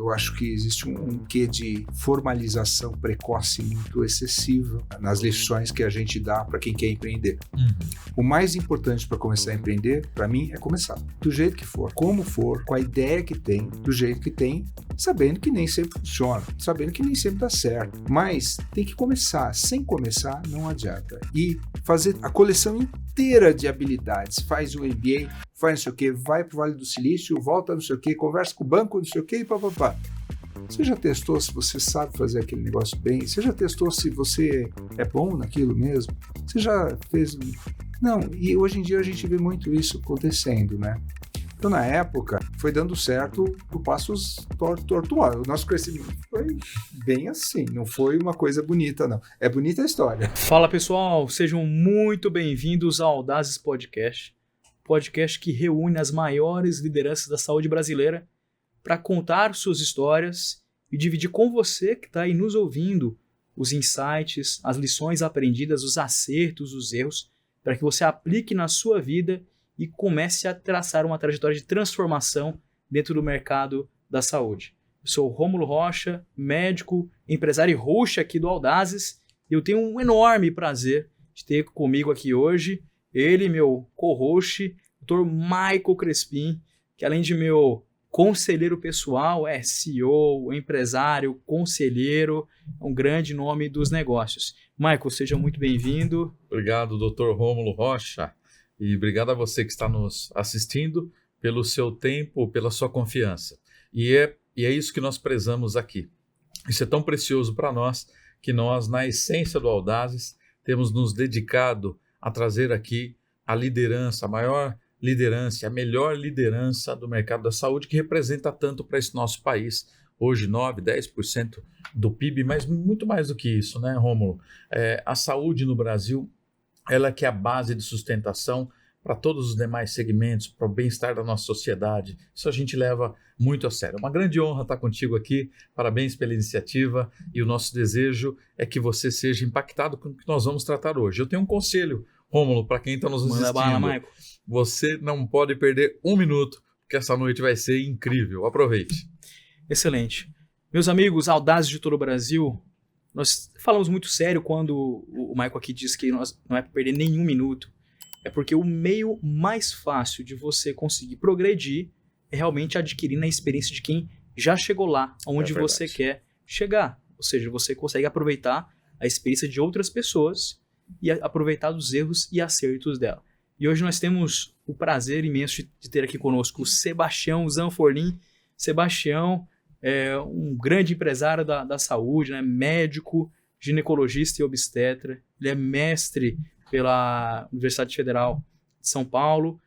Eu acho que existe um quê de formalização precoce muito excessiva nas lições que a gente dá para quem quer empreender. O mais importante para começar a empreender, para mim, é começar. Do jeito que for, como for, com a ideia que tem, do jeito que tem, sabendo que nem sempre funciona, sabendo que nem sempre dá certo. Mas tem que começar. Sem começar, não adianta. E fazer a coleção inteira de habilidades. Faz o MBA, faz não sei o quê, vai para o Vale do Silício, volta não sei o quê, conversa com o banco, não sei o quê, e papapá. Você já testou se você sabe fazer aquele negócio bem? Você já testou se você é bom naquilo mesmo? Você já fez... Não, e hoje em dia a gente vê muito isso acontecendo, né? Então, na época, foi dando certo por passos tortuosos. O nosso crescimento foi bem assim, não foi uma coisa bonita, não. É bonita a história. Fala, pessoal, sejam muito bem-vindos ao Audazes Podcast, podcast que reúne as maiores lideranças da saúde brasileira para contar suas histórias e dividir com você que está aí nos ouvindo os insights, as lições aprendidas, os acertos, os erros, para que você aplique na sua vida e comece a traçar uma trajetória de transformação dentro do mercado da saúde. Eu sou o Rômulo Rocha, médico, empresário e host aqui do Audazes, e eu tenho um enorme prazer de ter comigo aqui hoje ele, meu co-host, Dr. Michael Crespin, que além de meu conselheiro pessoal, é CEO, empresário, conselheiro, um grande nome dos negócios. Michael, seja muito bem-vindo. Obrigado, Dr. Rômulo Rocha. E obrigado a você que está nos assistindo pelo seu tempo, pela sua confiança. E é isso que nós prezamos aqui. Isso é tão precioso para nós que nós, na essência do Audazes, temos nos dedicado a trazer aqui a liderança, a maior liderança, a melhor liderança do mercado da saúde, que representa tanto para esse nosso país. Hoje, 9%, 10% do PIB, mas muito mais do que isso, né, Rômulo? A saúde no Brasil, ela que é a base de sustentação para todos os demais segmentos, para o bem-estar da nossa sociedade. Isso a gente leva muito a sério. Uma grande honra estar contigo aqui, parabéns pela iniciativa, e o nosso desejo é que você seja impactado com o que nós vamos tratar hoje. Eu tenho um conselho, Rômulo, para quem está nos assistindo. Bala, Michael. Você não pode perder um minuto, porque essa noite vai ser incrível. Aproveite. Excelente. Meus amigos, Audazes de todo o Brasil, nós falamos muito sério quando o Michael aqui diz que nós não é para perder nenhum minuto. É porque o meio mais fácil de você conseguir progredir é realmente adquirindo a experiência de quem já chegou lá, onde você quer chegar. Ou seja, você consegue aproveitar a experiência de outras pessoas e aproveitar os erros e acertos dela. E hoje nós temos o prazer imenso de ter aqui conosco o Sebastião Zanforlin. Sebastião é um grande empresário da saúde, né? Médico, ginecologista e obstetra. Ele é mestre pela Universidade Federal de São Paulo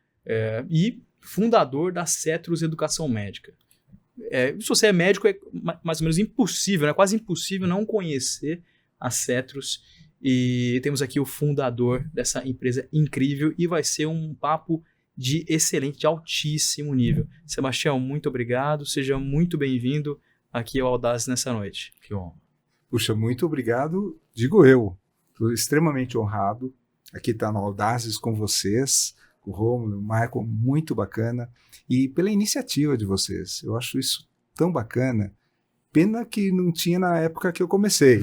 e fundador da Cetros Educação Médica. Se você é médico, é mais ou menos impossível, né? Quase impossível não conhecer a Cetros. E temos aqui o fundador dessa empresa incrível e vai ser um papo de excelente, de altíssimo nível. Sebastião, muito obrigado, seja muito bem-vindo aqui ao Audazes nessa noite. Que honra. Puxa, muito obrigado, digo eu. Estou extremamente honrado aqui estar no Audazes com vocês, o Rômulo, o Michael, muito bacana. E pela iniciativa de vocês, eu acho isso tão bacana. Pena que não tinha na época que eu comecei.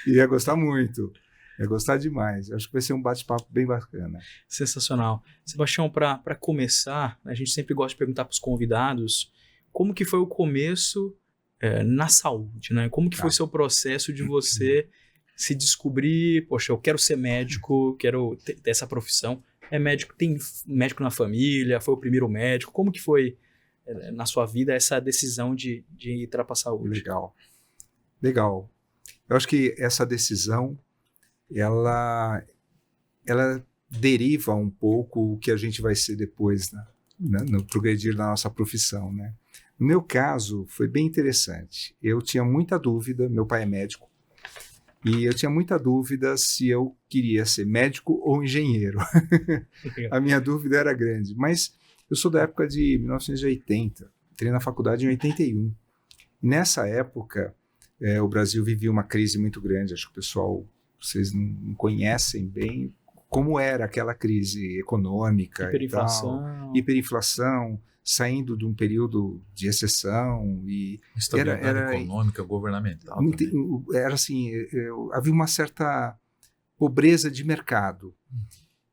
Ia gostar muito. Ia gostar demais. Acho que vai ser um bate-papo bem bacana. Sensacional. Sebastião, para começar, a gente sempre gosta de perguntar para os convidados como que foi o começo na saúde, né? Como que foi o seu processo de você se descobrir, poxa, eu quero ser médico, quero ter essa profissão. É médico, tem médico na família, foi o primeiro médico. Como que foi na sua vida essa decisão de entrar para a saúde? Legal. Eu acho que essa decisão, ela deriva um pouco o que a gente vai ser depois, né, no progredir da nossa profissão, né? No meu caso, foi bem interessante. Eu tinha muita dúvida, meu pai é médico, e eu tinha muita dúvida se eu queria ser médico ou engenheiro. A minha dúvida era grande, mas eu sou da época de 1980, entrei na faculdade em 81. E nessa época, o Brasil vivia uma crise muito grande, acho que o pessoal, vocês não conhecem bem como era aquela crise econômica Hiperinflação. e tal, hiperinflação, saindo de um período de recessão e Estabilidade econômica, governamental também. Era assim, havia uma certa pobreza de mercado.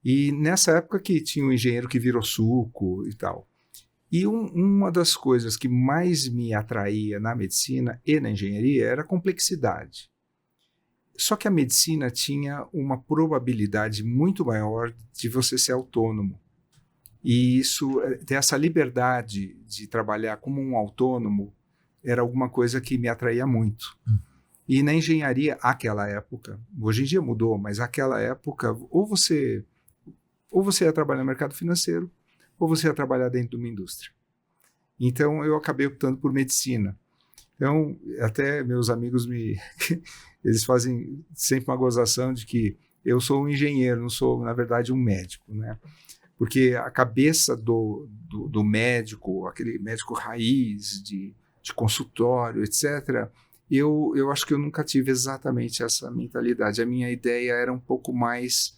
E nessa época que tinha um engenheiro que virou suco e tal. E uma das coisas que mais me atraía na medicina e na engenharia era a complexidade. Só que a medicina tinha uma probabilidade muito maior de você ser autônomo. E isso, ter essa liberdade de trabalhar como um autônomo era alguma coisa que me atraía muito. E na engenharia, aquela época, hoje em dia mudou, mas aquela época, ou você ia trabalhar no mercado financeiro, ou você ia trabalhar dentro de uma indústria. Então, eu acabei optando por medicina. Então, até meus amigos eles fazem sempre uma gozação de que eu sou um engenheiro, não sou, na verdade, um médico, né? Porque a cabeça do médico, aquele médico raiz de consultório, etc., eu acho que eu nunca tive exatamente essa mentalidade. A minha ideia era um pouco mais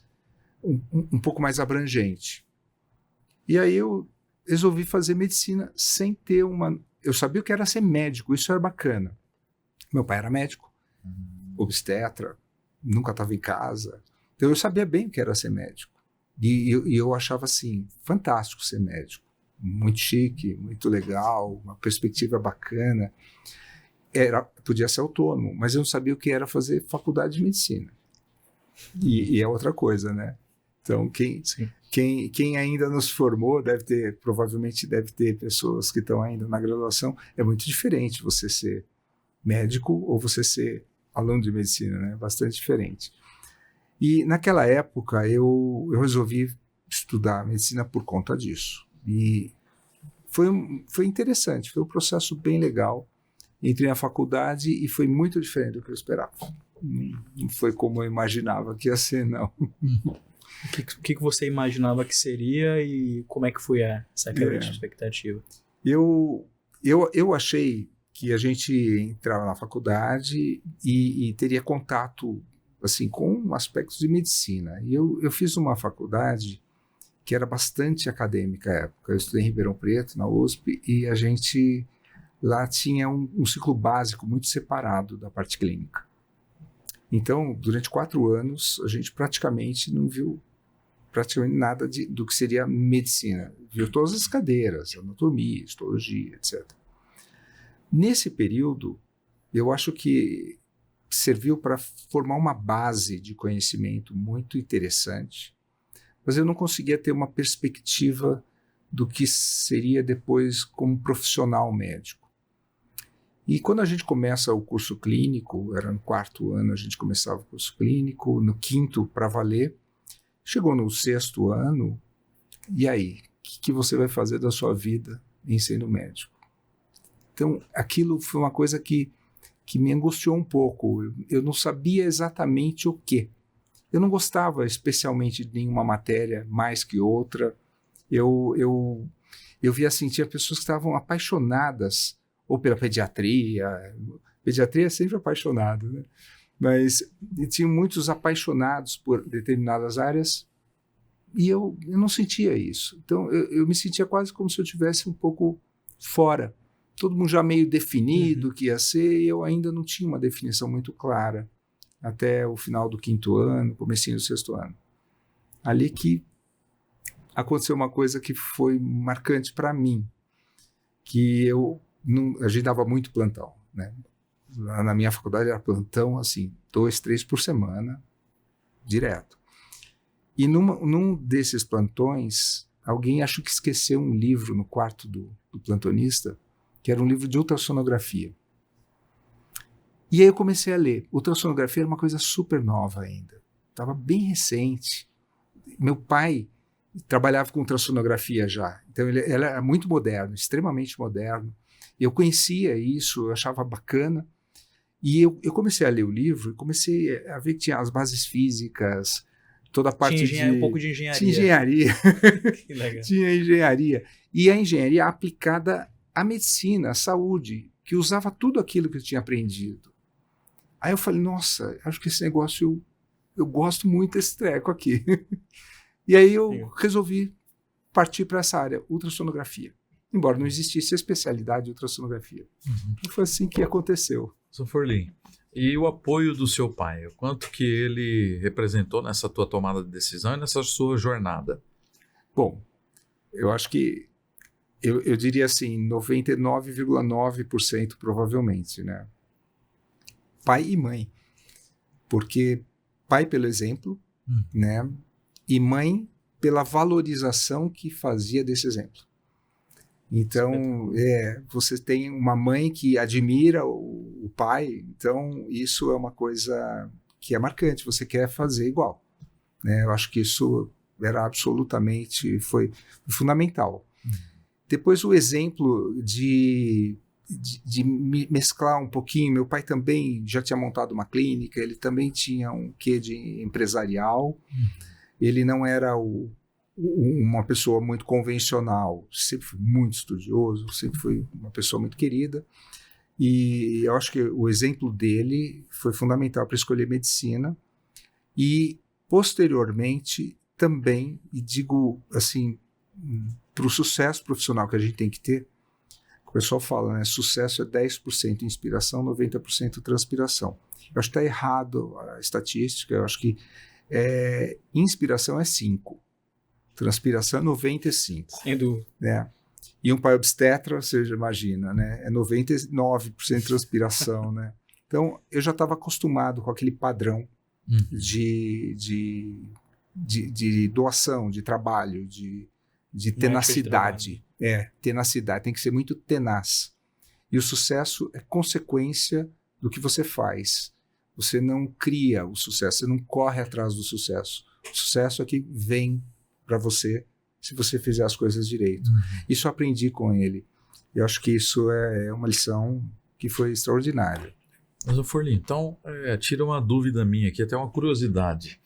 abrangente. E aí eu resolvi fazer medicina sem ter uma... Eu sabia o que era ser médico, isso era bacana. Meu pai era médico, obstetra, nunca estava em casa. Então eu sabia bem o que era ser médico. E eu achava assim, fantástico ser médico. Muito chique, muito legal, uma perspectiva bacana. Podia ser autônomo, mas eu não sabia o que era fazer faculdade de medicina. E é outra coisa, né? Então, quem ainda não se formou provavelmente deve ter pessoas que estão ainda na graduação. É muito diferente você ser médico ou você ser aluno de medicina, né? Bastante diferente. E naquela época eu resolvi estudar medicina por conta disso. E foi interessante, foi um processo bem legal. Entrei na faculdade e foi muito diferente do que eu esperava. Não foi como eu imaginava que ia ser, não. O que você imaginava que seria e como é que foi essa quebra de expectativa? Eu achei que a gente entrava na faculdade e teria contato assim, com aspectos de medicina. E eu fiz uma faculdade que era bastante acadêmica à época. Eu estudei em Ribeirão Preto, na USP, e a gente lá tinha um ciclo básico muito separado da parte clínica. Então, durante 4 anos, a gente praticamente não viu nada do que seria medicina. Viu todas as cadeiras, anatomia, histologia, etc. Nesse período, eu acho que serviu para formar uma base de conhecimento muito interessante, mas eu não conseguia ter uma perspectiva do que seria depois como profissional médico. E quando a gente começa o curso clínico, era no 4º ano a gente começava o curso clínico, no 5º para valer, chegou no 6º ano, e aí? O que você vai fazer da sua vida em sendo médico? Então, aquilo foi uma coisa que me angustiou um pouco. Eu não sabia exatamente o quê. Eu não gostava especialmente de nenhuma matéria mais que outra. Eu via assim, tinha pessoas que estavam apaixonadas ou pela pediatria. Pediatria é sempre apaixonado, né? Mas tinha muitos apaixonados por determinadas áreas e eu não sentia isso. Então, eu me sentia quase como se eu estivesse um pouco fora. Todo mundo já meio definido o que ia ser, e eu ainda não tinha uma definição muito clara até o final do 5º ano, comecinho do 6º ano. Ali que aconteceu uma coisa que foi marcante para mim, que a gente dava muito plantão, né? Na minha faculdade era plantão, assim, 2, 3 por semana, direto. E num desses plantões, alguém acho que esqueceu um livro no quarto do plantonista, que era um livro de ultrassonografia. E aí eu comecei a ler. Ultrassonografia era uma coisa super nova ainda. Estava bem recente. Meu pai trabalhava com ultrassonografia já. Então ele era muito moderno, extremamente moderno. Eu conhecia isso, eu achava bacana. E eu comecei a ler o livro e comecei a ver que tinha as bases físicas, toda a parte um pouco de engenharia. Tinha engenharia. Que legal. Tinha engenharia. E a engenharia aplicada à medicina, à saúde, que usava tudo aquilo que eu tinha aprendido. Aí eu falei, nossa, acho que esse negócio eu gosto muito desse treco aqui. E aí eu resolvi partir para essa área, ultrassonografia. Embora não existisse a especialidade de ultrassonografia. E foi assim que aconteceu. Sr. Forlim, e o apoio do seu pai? O quanto que ele representou nessa tua tomada de decisão e nessa sua jornada? Bom, eu acho que eu diria assim, 99,9% provavelmente, né? Pai e mãe. Porque pai pelo exemplo, né? E mãe pela valorização que fazia desse exemplo. Então, você tem uma mãe que admira o pai, então isso é uma coisa que é marcante, você quer fazer igual, né? Eu acho que isso era absolutamente, foi fundamental. Depois o exemplo de mesclar um pouquinho, meu pai também já tinha montado uma clínica, ele também tinha um quê de empresarial, ele não era uma pessoa muito convencional, sempre foi muito estudioso, sempre foi uma pessoa muito querida, e eu acho que o exemplo dele foi fundamental para escolher medicina, e posteriormente também, e digo assim, para o sucesso profissional que a gente tem que ter, o pessoal fala, né, sucesso é 10% inspiração, 90% transpiração. Eu acho que está errado a estatística, eu acho que inspiração é 5%. Transpiração é 95%. Sem dúvida. Né? E um pai obstetra, você já imagina, né? É 99% transpiração. Né? Então, eu já estava acostumado com aquele padrão de doação, de trabalho, de tenacidade. Tenacidade, tem que ser muito tenaz. E o sucesso é consequência do que você faz. Você não cria o sucesso, você não corre atrás do sucesso. O sucesso é que vem para você se você fizer as coisas direito. Isso eu aprendi com ele. Eu acho que isso é uma lição que foi extraordinária. Mas, Forlim, então, tira uma dúvida minha aqui, até uma curiosidade,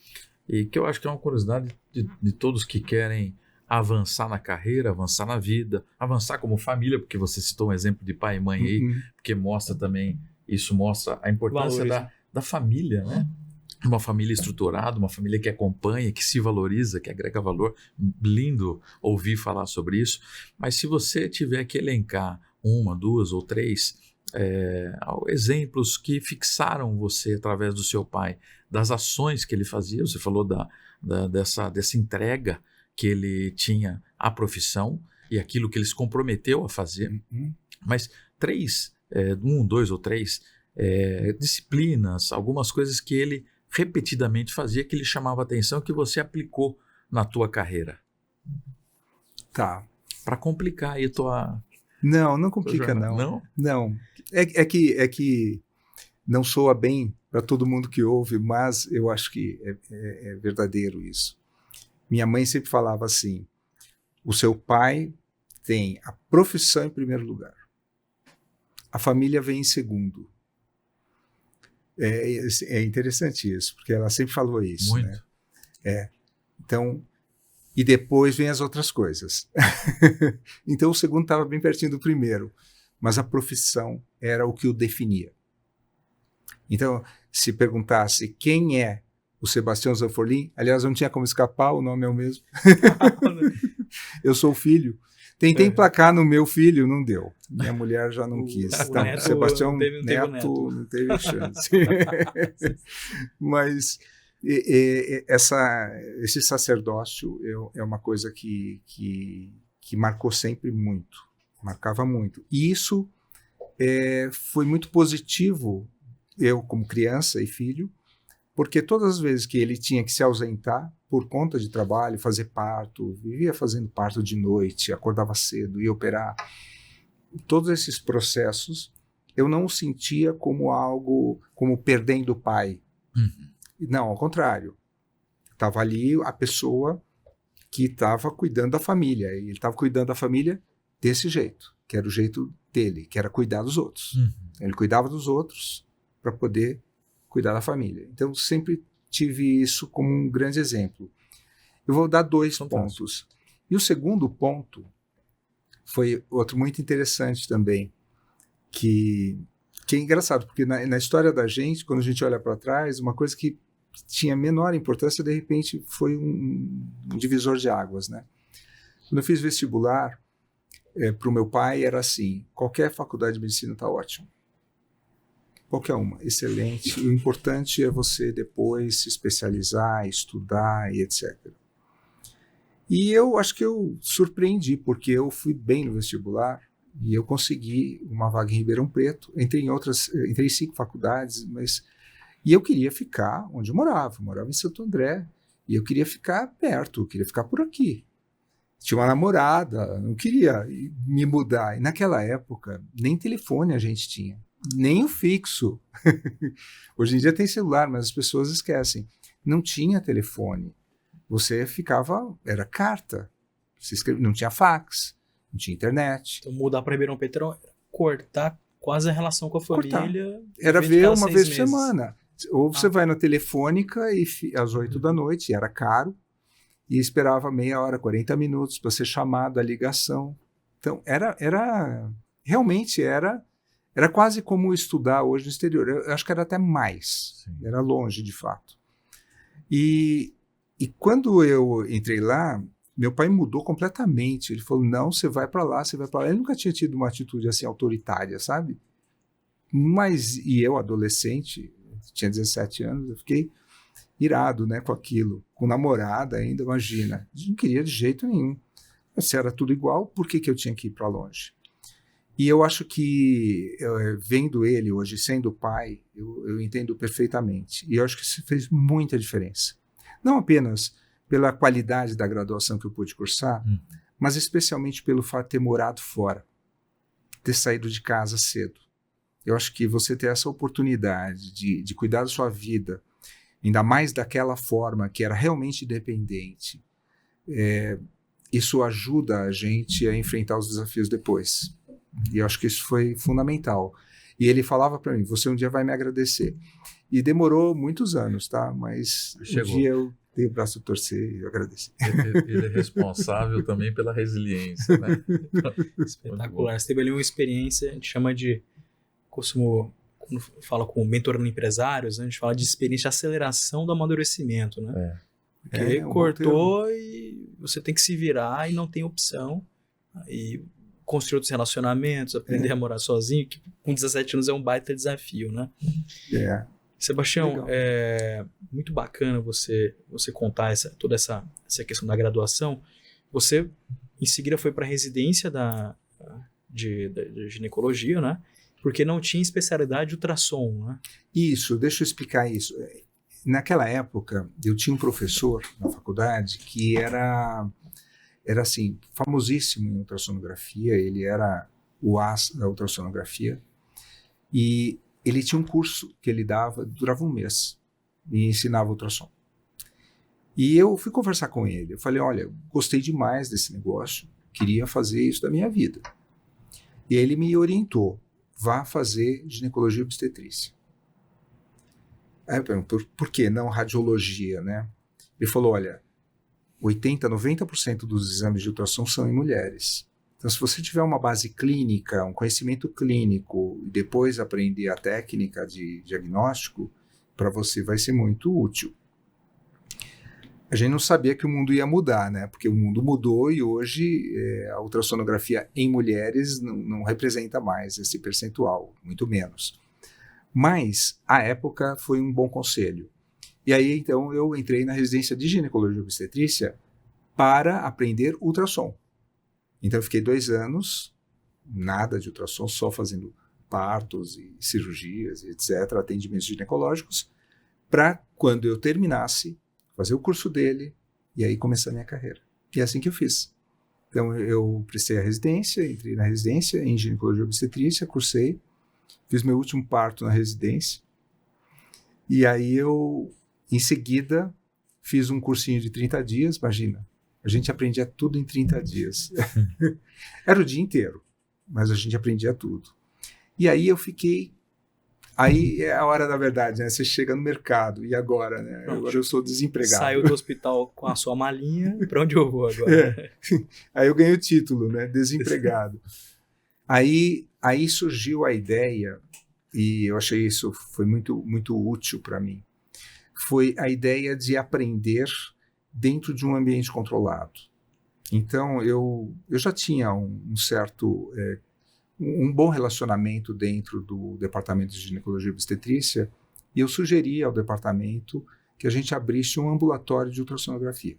e que eu acho que é uma curiosidade de todos que querem avançar na carreira, avançar na vida, avançar como família, porque você citou um exemplo de pai e mãe aí, porque mostra também, isso mostra a importância da família, né? Uma família estruturada, uma família que acompanha, que se valoriza, que agrega valor. Lindo ouvir falar sobre isso. Mas se você tiver que elencar 1, 2 ou 3 exemplos que fixaram você através do seu pai, das ações que ele fazia, você falou dessa entrega que ele tinha à profissão e aquilo que ele se comprometeu a fazer, mas 3, 1, 2 ou 3 disciplinas, algumas coisas que ele repetidamente fazia, que lhe chamava a atenção, que você aplicou na tua carreira. Tá. Para complicar aí a tua... Não complica não. Não. É que não soa bem para todo mundo que ouve, mas eu acho que é verdadeiro isso. Minha mãe sempre falava assim, o seu pai tem a profissão em primeiro lugar. A família vem em segundo. É interessante isso, porque ela sempre falou isso. Muito. Né? Então, e depois vem as outras coisas. Então, o segundo estava bem pertinho do primeiro, mas a profissão era o que o definia. Então, se perguntasse quem é o Sebastião Zanforlin, aliás, não tinha como escapar, o nome é o mesmo. Eu sou o filho. Tentei emplacar no meu filho, não deu. Minha mulher já não quis. Então, Neto, Sebastião Neto não teve chance. Mas esse sacerdócio é uma coisa que marcou sempre muito. Marcava muito. E isso foi muito positivo, eu como criança e filho, porque todas as vezes que ele tinha que se ausentar por conta de trabalho, fazer parto, vivia fazendo parto de noite, acordava cedo, ia operar, todos esses processos, eu não o sentia como algo, como perdendo o pai. Não, ao contrário. Estava ali a pessoa que estava cuidando da família, e ele estava cuidando da família desse jeito, que era o jeito dele, que era cuidar dos outros. Ele cuidava dos outros para poder cuidar da família. Então, sempre tive isso como um grande exemplo. Eu vou dar 2 pontos. E o segundo ponto foi outro muito interessante também, que é engraçado, porque na história da gente, quando a gente olha para trás, uma coisa que tinha menor importância, de repente foi um divisor de águas, né? Quando eu fiz vestibular, para o meu pai era assim, qualquer faculdade de medicina está ótimo. Qualquer uma, excelente. O importante é você depois se especializar, estudar e etc. E eu acho que eu surpreendi, porque eu fui bem no vestibular e eu consegui uma vaga em Ribeirão Preto. Entrei em 5 faculdades, e eu queria ficar onde eu morava em Santo André, e eu queria ficar perto, eu queria ficar por aqui. Tinha uma namorada, não queria me mudar. E naquela época, nem telefone a gente tinha, nem o fixo. Hoje em dia tem celular, mas as pessoas esquecem. Não tinha telefone. Você ficava, era carta. Você escrevia, não tinha fax, não tinha internet. Então, mudar para Ribeirão Preto era cortar quase a relação com a família. Era ver uma vez por meses. semana. Ou você vai na Telefônica e às 8 da noite, era caro, e esperava meia hora, 40 minutos para ser chamado a ligação. Então, realmente era quase como estudar hoje no exterior. Eu acho que era até mais. Sim. Era longe, de fato. E quando eu entrei lá, meu pai mudou completamente. Ele falou, não, você vai para lá, você vai para lá. Ele nunca tinha tido uma atitude assim autoritária, sabe? E eu, adolescente, tinha 17 anos, eu fiquei irado, né, com aquilo. Com namorada ainda, imagina. Não queria de jeito nenhum. Se era tudo igual, por que eu tinha que ir para longe? E eu acho que, vendo ele hoje, sendo pai, eu entendo perfeitamente. E eu acho que isso fez muita diferença. Não apenas pela qualidade da graduação que eu pude cursar, mas especialmente pelo fato de ter morado fora, ter saído de casa cedo. Eu acho que você ter essa oportunidade de cuidar da sua vida, ainda mais daquela forma que era realmente independente, isso ajuda a gente a enfrentar os desafios depois. E eu acho que isso foi fundamental. E ele falava para mim, você um dia vai me agradecer. E demorou muitos anos, tá? Mas Chegou. Um dia eu dei o braço a torcer e eu agradeci. Ele é responsável também pela resiliência, né? Espetacular. Você teve ali uma experiência, a gente chama de, quando fala com mentorando empresários, né, a gente fala de experiência de aceleração do amadurecimento, né? Porque cortou e você tem que se virar e não tem opção. E construir outros relacionamentos, aprender a morar sozinho, que com 17 anos é um baita desafio, né? Sebastião, é muito bacana você contar toda essa questão da graduação. Você, em seguida, foi para a residência de ginecologia, né? Porque não tinha especialidade de ultrassom, né? Isso, deixa eu explicar isso. Naquela época, eu tinha um professor na faculdade que era assim, famosíssimo em ultrassonografia, ele era o as da ultrassonografia, e ele tinha um curso que ele dava, durava um mês, e ensinava ultrassom. E eu fui conversar com ele, eu falei, olha, gostei demais desse negócio, queria fazer isso da minha vida. E ele me orientou, vá fazer ginecologia e obstetrícia. Aí eu pergunto, por que não radiologia, né? Ele falou, olha, 80%, 90% dos exames de ultrassom são em mulheres. Então, se você tiver uma base clínica, um conhecimento clínico, e depois aprender a técnica de diagnóstico, para você vai ser muito útil. A gente não sabia que o mundo ia mudar, né? Porque o mundo mudou e hoje a ultrassonografia em mulheres não representa mais esse percentual, muito menos. Mas, à época, foi um bom conselho. E aí, então, eu entrei na residência de ginecologia e obstetrícia para aprender ultrassom. Então, eu fiquei 2 anos, nada de ultrassom, só fazendo partos e cirurgias, e etc., atendimentos ginecológicos, para, quando eu terminasse, fazer o curso dele e aí começar a minha carreira. E é assim que eu fiz. Então, eu prestei a residência, entrei na residência em ginecologia e obstetrícia, cursei, fiz meu último parto na residência, e aí eu, em seguida, fiz um cursinho de 30 dias, imagina, a gente aprendia tudo em 30 dias. Era o dia inteiro, mas a gente aprendia tudo. E aí eu fiquei... Aí é a hora da verdade, né? Você chega no mercado, e agora, né? Agora eu sou desempregado. Saiu do hospital com a sua malinha, para onde eu vou agora? Aí eu ganhei o título, né? Desempregado. Aí surgiu a ideia, e eu achei isso foi muito, muito útil para mim, foi a ideia de aprender dentro de um ambiente controlado. Então, eu já tinha um certo, um bom relacionamento dentro do Departamento de Ginecologia e Obstetrícia, e eu sugeri ao departamento que a gente abrisse um ambulatório de ultrassonografia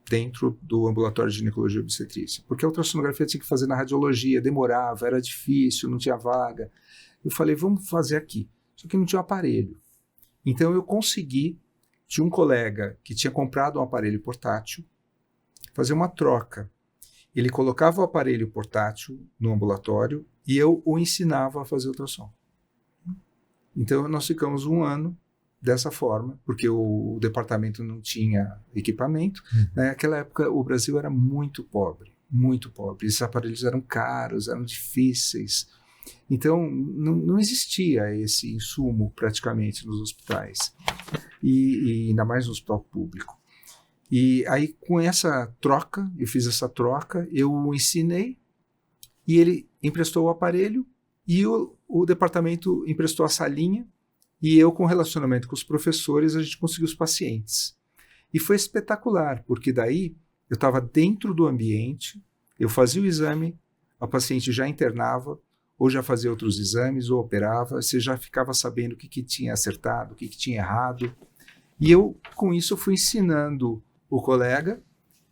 dentro do ambulatório de ginecologia e obstetrícia, porque a ultrassonografia tinha que fazer na radiologia, demorava, era difícil, não tinha vaga. Eu falei, vamos fazer aqui. Só que não tinha aparelho. Então eu consegui, de um colega que tinha comprado um aparelho portátil, fazer uma troca. Ele colocava o aparelho portátil no ambulatório e eu o ensinava a fazer ultrassom. Então nós ficamos 1 ano dessa forma, porque o departamento não tinha equipamento. Naquela época o Brasil era muito pobre, muito pobre. Esses aparelhos eram caros, eram difíceis. Então não existia esse insumo praticamente nos hospitais, e ainda mais no hospital público. E aí com essa troca, eu fiz essa troca, eu o ensinei e ele emprestou o aparelho e o departamento emprestou a salinha. E eu, com relacionamento com os professores, a gente conseguiu os pacientes. E foi espetacular, porque daí eu estava dentro do ambiente, eu fazia o exame, a paciente já internava, ou já fazia outros exames, ou operava, você já ficava sabendo o que tinha acertado, o que tinha errado. E eu, com isso, fui ensinando o colega,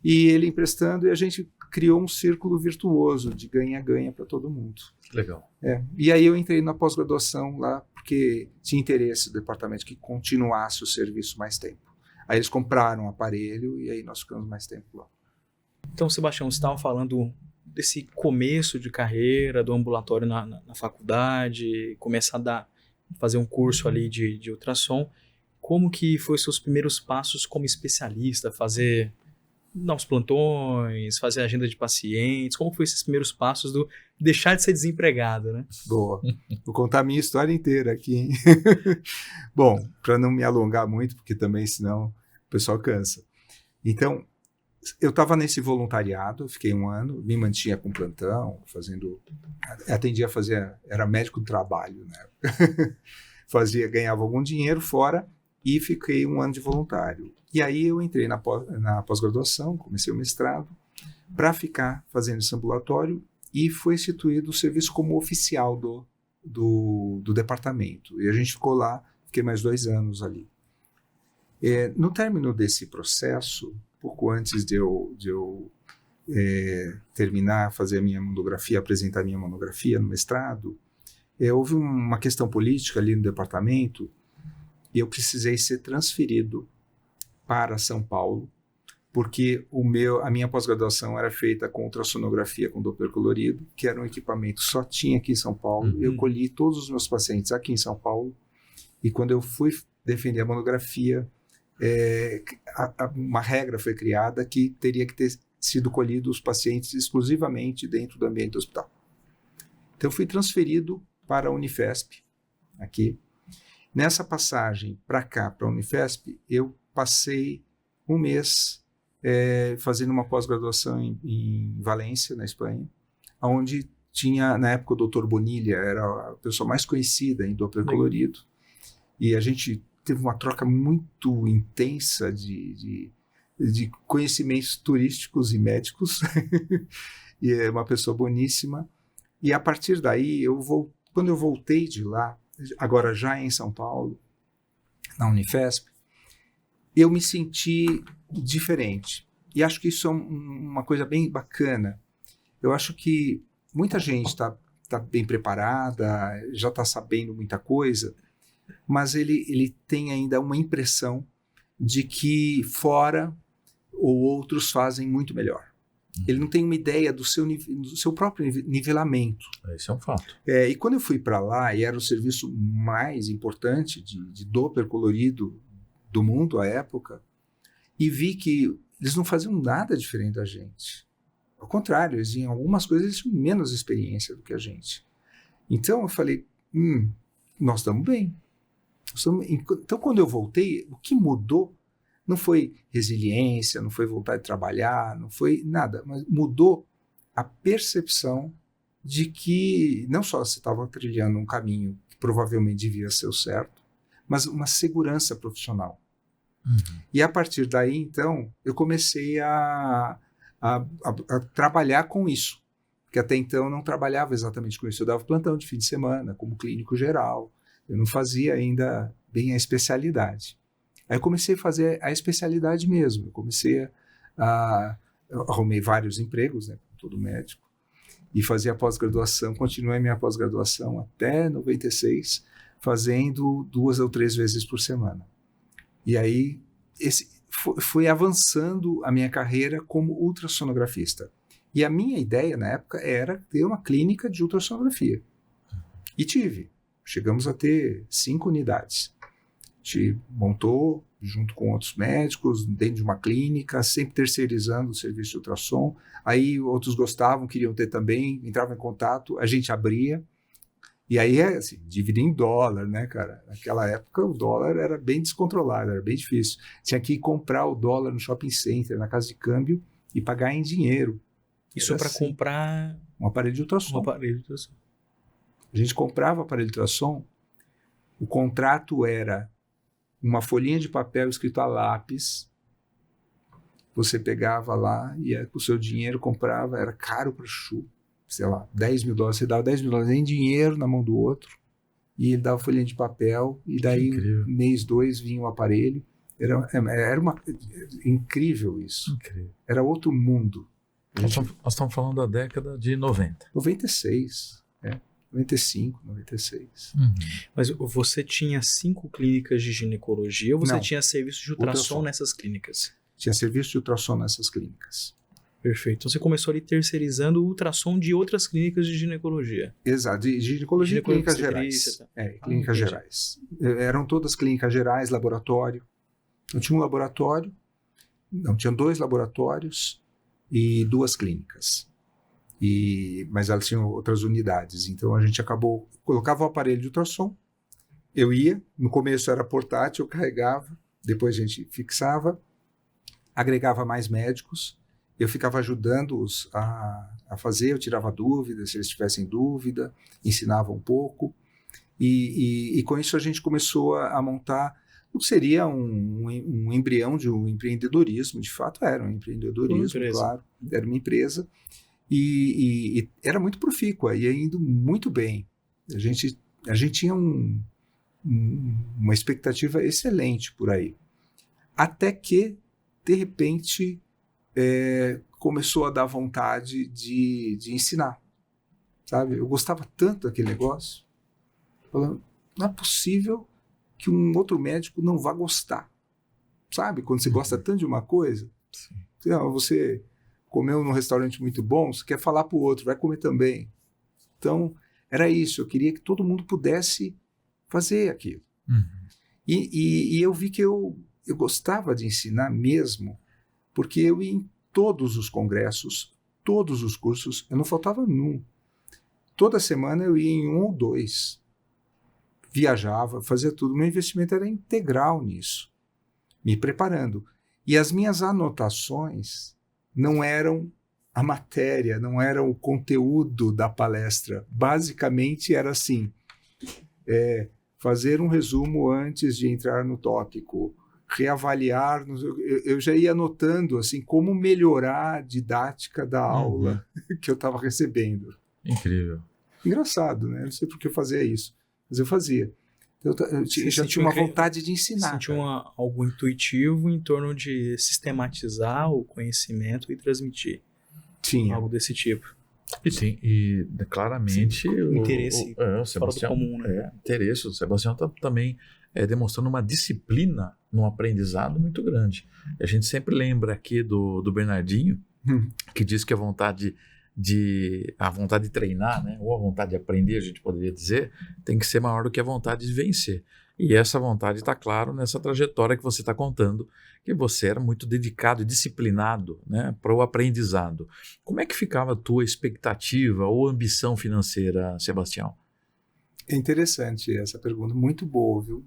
e ele emprestando, e a gente criou um círculo virtuoso de ganha-ganha para todo mundo. Legal. E aí eu entrei na pós-graduação lá, porque tinha interesse do departamento que continuasse o serviço mais tempo. Aí eles compraram um aparelho e aí nós ficamos mais tempo lá. Então, Sebastião, você estava falando desse começo de carreira, do ambulatório na faculdade, começar fazer um curso ali de ultrassom. Como que foi os seus primeiros passos como especialista? Dar os plantões, fazer agenda de pacientes, como foi esses primeiros passos do deixar de ser desempregado, né? Boa, vou contar a minha história inteira aqui, hein? Bom, para não me alongar muito, porque também senão o pessoal cansa. Então, eu estava nesse voluntariado, fiquei 1 ano, me mantinha com plantão, era médico do trabalho, né? Ganhava algum dinheiro fora e fiquei 1 ano de voluntário. E aí eu entrei na pós-graduação, comecei o mestrado, para ficar fazendo esse ambulatório, e foi instituído o serviço como oficial do departamento. E a gente ficou lá, fiquei mais 2 anos ali. No término desse processo, pouco antes de eu terminar, fazer a minha monografia, apresentar a minha monografia no mestrado, houve uma questão política ali no departamento, e eu precisei ser transferido para São Paulo, porque a minha pós-graduação era feita com ultrassonografia com Doppler colorido, que era um equipamento que só tinha aqui em São Paulo. Eu colhi todos os meus pacientes aqui em São Paulo, e quando eu fui defender a monografia, uma regra foi criada que teria que ter sido colhido os pacientes exclusivamente dentro do ambiente do hospital. Então eu fui transferido para a Unifesp, aqui. Nessa passagem para cá, para a Unifesp, eu passei 1 mês fazendo uma pós-graduação em Valência, na Espanha, onde tinha, na época, o Dr. Bonilha, era a pessoa mais conhecida em Doppler colorido, e a gente teve uma troca muito intensa de conhecimentos turísticos e médicos, e é uma pessoa boníssima, e a partir daí, quando eu voltei de lá, agora já em São Paulo, na Unifesp, eu me senti diferente. E acho que isso é uma coisa bem bacana. Eu acho que muita gente está bem preparada, já está sabendo muita coisa, mas ele tem ainda uma impressão de que fora ou outros fazem muito melhor. Ele não tem uma ideia do seu próprio nivelamento. Esse é um fato. E quando eu fui para lá, e era o serviço mais importante de Doppler colorido do mundo à época, e vi que eles não faziam nada diferente da gente. Ao contrário, em algumas coisas eles tinham menos experiência do que a gente. Então eu falei, nós estamos bem. Então quando eu voltei, o que mudou não foi resiliência, não foi vontade de trabalhar, não foi nada, mas mudou a percepção de que não só você estava trilhando um caminho que provavelmente devia ser o certo, mas uma segurança profissional. Uhum. E a partir daí, então, eu comecei a trabalhar com isso, porque até então eu não trabalhava exatamente com isso. Eu dava plantão de fim de semana, como clínico geral, eu não fazia ainda bem a especialidade. Aí eu comecei a fazer a especialidade mesmo, eu arrumei vários empregos, né, como todo médico, e fazia a pós-graduação, continuei minha pós-graduação até 96, fazendo 2 ou 3 vezes por semana. E aí foi avançando a minha carreira como ultrassonografista. E a minha ideia na época era ter uma clínica de ultrassonografia. E tive. Chegamos a ter 5 unidades. A gente montou, junto com outros médicos, dentro de uma clínica, sempre terceirizando o serviço de ultrassom. Aí outros gostavam, queriam ter também, entravam em contato, a gente abria. E aí, assim, dívida em dólar, né, cara? Naquela época o dólar era bem descontrolado, era bem difícil. Tinha que ir comprar o dólar no shopping center, na casa de câmbio, e pagar em dinheiro. Isso Era para assim, comprar um aparelho de ultrassom. um aparelho de ultrassom. A gente comprava o aparelho de ultrassom, o contrato era uma folhinha de papel escrito a lápis, você pegava lá, ia com o seu dinheiro, comprava, era caro para chu, sei lá, $10 mil, você dava $10 mil em dinheiro na mão do outro, e ele dava folhinha de papel, e daí mês 2 vinha o aparelho. Era incrível isso. Incrível. Era outro mundo. Nós estamos falando da década de 90. 96, 95, 96. Uhum. Mas você tinha 5 clínicas de ginecologia ou você Não. tinha serviço de ultrassom Ultrassom. nessas clínicas? Tinha serviço de ultrassom nessas clínicas. Perfeito. Então você começou ali terceirizando o ultrassom de outras clínicas de ginecologia. Exato, de ginecologia e clínicas gerais. Clínicas entendi. gerais. Eram todas clínicas gerais, laboratório. Eu tinha um laboratório, tinha 2 laboratórios e 2 clínicas. Mas elas tinham outras unidades. Então a gente colocava o aparelho de ultrassom, eu ia, no começo era portátil, eu carregava, depois a gente fixava, agregava mais médicos, eu ficava ajudando-os a fazer, eu tirava dúvidas, se eles tivessem dúvida, ensinava um pouco, e com isso a gente começou a montar o que seria um embrião de um empreendedorismo. De fato era um empreendedorismo, claro, era uma empresa, e era muito profícua, e indo muito bem. A gente tinha uma expectativa excelente por aí, até que, de repente, começou a dar vontade de ensinar, sabe? Eu gostava tanto daquele negócio, falando, não é possível que um outro médico não vá gostar, sabe? Quando você gosta tanto de uma coisa, você comeu num restaurante muito bom, você quer falar para o outro, vai comer também. Então, era isso, eu queria que todo mundo pudesse fazer aquilo. Uhum. E eu vi que eu gostava de ensinar mesmo, porque eu ia em todos os congressos, todos os cursos, eu não faltava num. Toda semana eu ia em 1 ou 2. Viajava, fazia tudo. Meu investimento era integral nisso, me preparando. E as minhas anotações não eram a matéria, não eram o conteúdo da palestra. Basicamente era assim, fazer um resumo antes de entrar no tópico, reavaliar, eu já ia anotando assim, como melhorar a didática da aula que eu estava recebendo. Incrível. Engraçado, né? Não sei por que eu fazia isso, mas eu fazia. Eu já tinha uma vontade de ensinar. Sentiu algo intuitivo em torno de sistematizar o conhecimento e transmitir. Tinha. Algo desse tipo. E claramente o interesse o Sebastião, fora do comum, né? Interesse. O Sebastião está também demonstrando uma disciplina no aprendizado muito grande. A gente sempre lembra aqui do Bernardinho, que diz que a vontade de treinar, né, ou a vontade de aprender, a gente poderia dizer, tem que ser maior do que a vontade de vencer. E essa vontade está claro nessa trajetória que você está contando, que você era muito dedicado e disciplinado, né, para o aprendizado. Como é que ficava a tua expectativa ou ambição financeira, Sebastião? É interessante essa pergunta, muito boa, viu?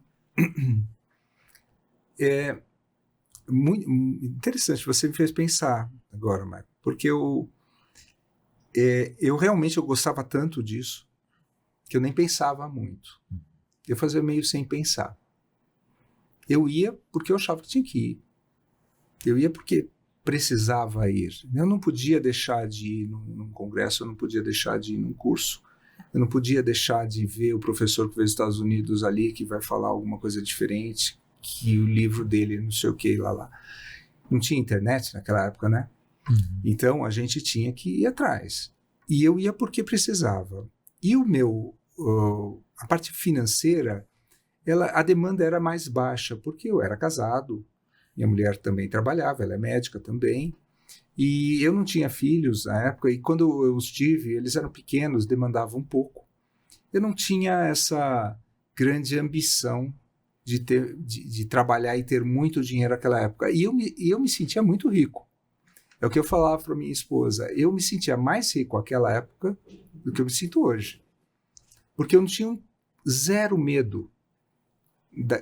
Muito interessante, você me fez pensar agora, Marco, porque eu realmente gostava tanto disso que eu nem pensava muito. Eu fazia meio sem pensar. Eu ia porque eu achava que tinha que ir. Eu ia porque precisava ir. Eu não podia deixar de ir num congresso, eu não podia deixar de ir num curso, eu não podia deixar de ver o professor que veio dos Estados Unidos ali, que vai falar alguma coisa diferente, que o livro dele, não sei o que, lá. Não tinha internet naquela época, né? Então, a gente tinha que ir atrás. E eu ia porque precisava. E a parte financeira, a demanda era mais baixa, porque eu era casado, minha mulher também trabalhava, ela é médica também, e eu não tinha filhos na época, e quando eu os tive, eles eram pequenos, demandavam um pouco. Eu não tinha essa grande ambição de trabalhar e ter muito dinheiro naquela época. E eu me sentia muito rico. É o que eu falava para minha esposa. Eu me sentia mais rico naquela época do que eu me sinto hoje. Porque eu não tinha zero medo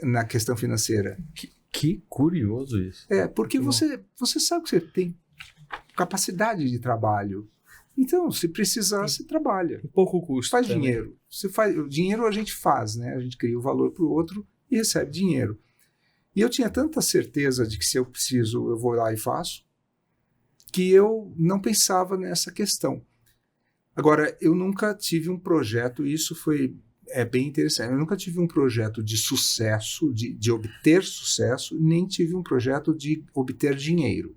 na questão financeira. Que curioso isso. Porque você sabe que você tem capacidade de trabalho. Então, se precisar, você trabalha. Pouco custo. Faz também. Dinheiro. O dinheiro a gente faz, né? A gente cria o valor para o outro e recebe dinheiro. E eu tinha tanta certeza de que se eu preciso, eu vou lá e faço, que eu não pensava nessa questão. Agora, eu nunca tive um projeto, e isso foi bem interessante, eu nunca tive um projeto de sucesso, de obter sucesso, nem tive um projeto de obter dinheiro.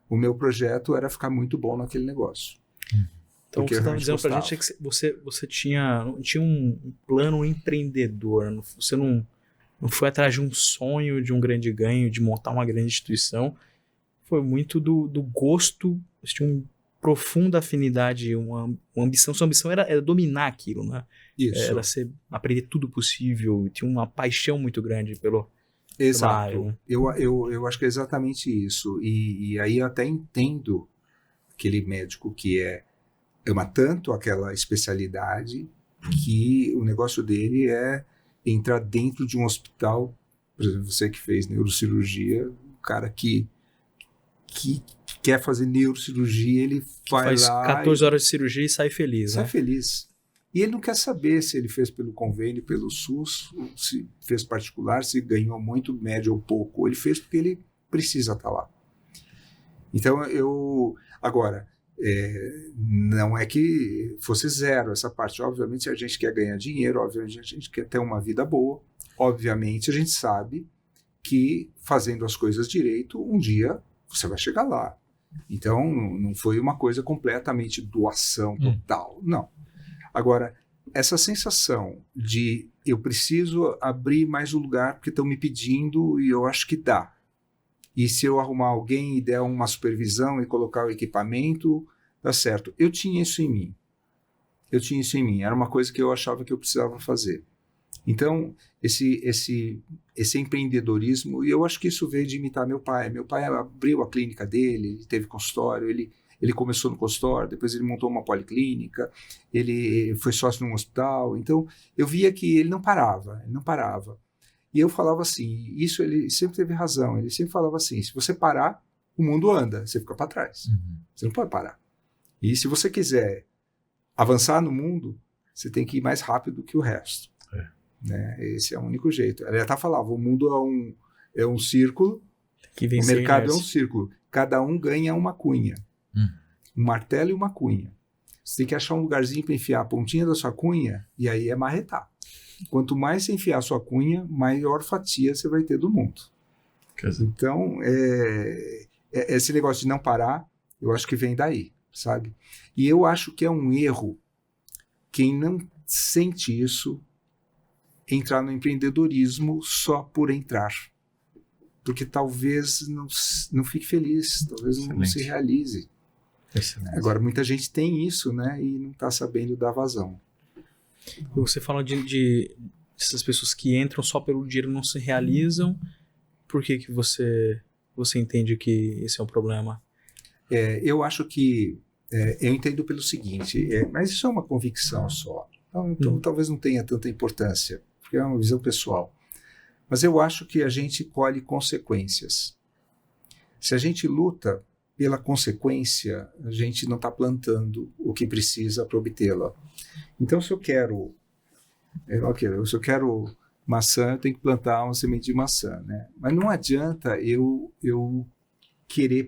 O meu projeto era ficar muito bom naquele negócio. Então, o que você estava dizendo para a gente é que você tinha um plano empreendedor, você não foi atrás de um sonho, de um grande ganho, de montar uma grande instituição, foi muito do gosto, você tinha uma profunda afinidade, uma ambição, sua ambição era dominar aquilo, né? Isso. Era aprender tudo possível, tinha uma paixão muito grande pela área. Né? Eu acho que é exatamente isso, e aí eu até entendo aquele médico que ama tanto aquela especialidade que o negócio dele é entrar dentro de um hospital, por exemplo, você que fez neurocirurgia, o cara que quer fazer neurocirurgia, ele faz lá 14 horas de cirurgia e sai feliz. Sai feliz. E ele não quer saber se ele fez pelo convênio, pelo SUS, se fez particular, se ganhou muito, médio ou pouco. Ele fez porque ele precisa estar lá. Então, agora, não é que fosse zero essa parte. Obviamente, a gente quer ganhar dinheiro, obviamente, a gente quer ter uma vida boa. Obviamente, a gente sabe que fazendo as coisas direito, um dia você vai chegar lá. Então, não foi uma coisa completamente doação total, não. Agora, essa sensação de eu preciso abrir mais um lugar porque estão me pedindo e eu acho que dá. E se eu arrumar alguém e der uma supervisão e colocar o equipamento, dá certo. Eu tinha isso em mim. Era uma coisa que eu achava que eu precisava fazer. Então, esse empreendedorismo, e eu acho que isso veio de imitar meu pai. Meu pai abriu a clínica dele, ele teve consultório, ele começou no consultório, depois ele montou uma policlínica, ele foi sócio num hospital. Então, eu via que ele não parava. E eu falava assim, isso ele sempre teve razão, ele sempre falava assim, se você parar, o mundo anda, você fica para trás. Você não pode parar. E se você quiser avançar no mundo, você tem que ir mais rápido que o resto. Né? Esse é o único jeito. Ele até falava, o mundo é um círculo, o mercado é um círculo. Cada um ganha uma cunha. Um martelo e uma cunha. Você tem que achar um lugarzinho para enfiar a pontinha da sua cunha e aí é marretar. Quanto mais você enfiar a sua cunha, maior fatia você vai ter do mundo. Então, esse negócio de não parar, eu acho que vem daí, sabe? E eu acho que é um erro quem não sente isso entrar no empreendedorismo só por entrar. Porque talvez não fique feliz, talvez não se realize. Excelente. Agora, muita gente tem isso, né? E não está sabendo dar vazão. Você fala de essas pessoas que entram só pelo dinheiro não se realizam. Por que você entende que esse é um problema? Eu acho que... eu entendo pelo seguinte, mas isso é uma convicção só. Então talvez não tenha tanta importância, porque é uma visão pessoal. Mas eu acho que a gente colhe consequências. Se a gente luta pela consequência, a gente não está plantando o que precisa para obtê-la. Então, se eu quero maçã, eu tenho que plantar uma semente de maçã, né? Mas não adianta eu querer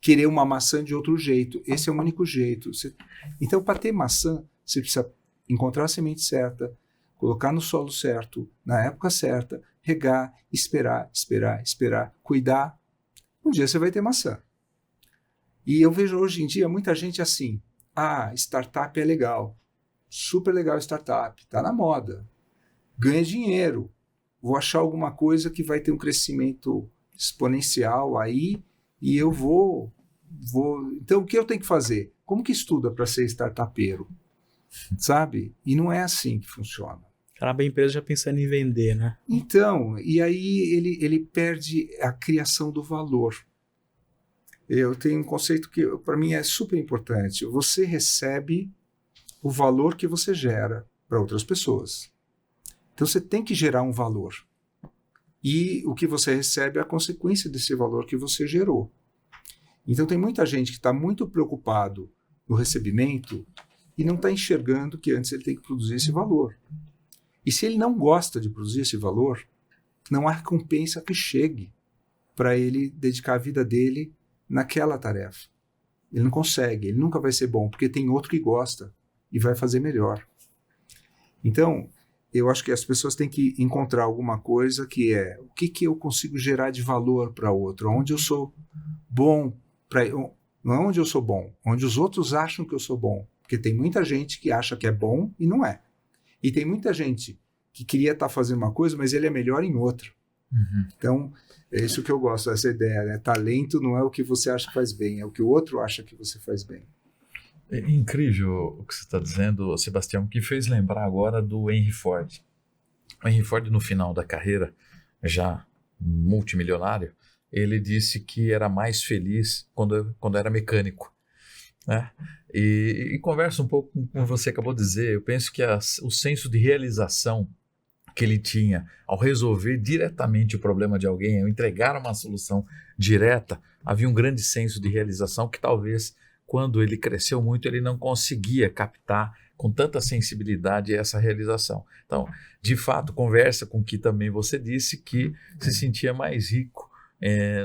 querer uma maçã de outro jeito. Esse é o único jeito. Então, para ter maçã, você precisa encontrar a semente certa, colocar no solo certo, na época certa, regar, esperar, cuidar. Um dia você vai ter maçã. E eu vejo hoje em dia muita gente assim, startup é legal, super legal startup, tá na moda, ganha dinheiro, vou achar alguma coisa que vai ter um crescimento exponencial aí e eu vou... Então, o que eu tenho que fazer? Como que estuda para ser startupeiro? Sabe? E não é assim que funciona. Acaba a empresa já pensando em vender, né? Então, e aí ele perde a criação do valor. Eu tenho um conceito que para mim é super importante. Você recebe o valor que você gera para outras pessoas. Então você tem que gerar um valor. E o que você recebe é a consequência desse valor que você gerou. Então tem muita gente que está muito preocupado no recebimento e não está enxergando que antes ele tem que produzir esse valor. E se ele não gosta de produzir esse valor, não há recompensa que chegue para ele dedicar a vida dele naquela tarefa. Ele não consegue, ele nunca vai ser bom, porque tem outro que gosta e vai fazer melhor. Então, eu acho que as pessoas têm que encontrar alguma coisa que é o que eu consigo gerar de valor para outro, onde eu sou bom, não é onde eu sou bom, onde os outros acham que eu sou bom, porque tem muita gente que acha que é bom e não é. E tem muita gente que queria estar fazendo uma coisa, mas ele é melhor em outra. Então, é isso que eu gosto, essa ideia, né? Talento não é o que você acha que faz bem, é o que o outro acha que você faz bem. É incrível o que você está dizendo, Sebastião, que fez lembrar agora do Henry Ford. O Henry Ford, no final da carreira, já multimilionário, ele disse que era mais feliz quando era mecânico, né? E conversa um pouco com o que você acabou de dizer. Eu penso que o senso de realização que ele tinha ao resolver diretamente o problema de alguém, ao entregar uma solução direta, havia um grande senso de realização que talvez, quando ele cresceu muito, ele não conseguia captar com tanta sensibilidade essa realização. Então, de fato, conversa com o que também você disse, que se sentia mais rico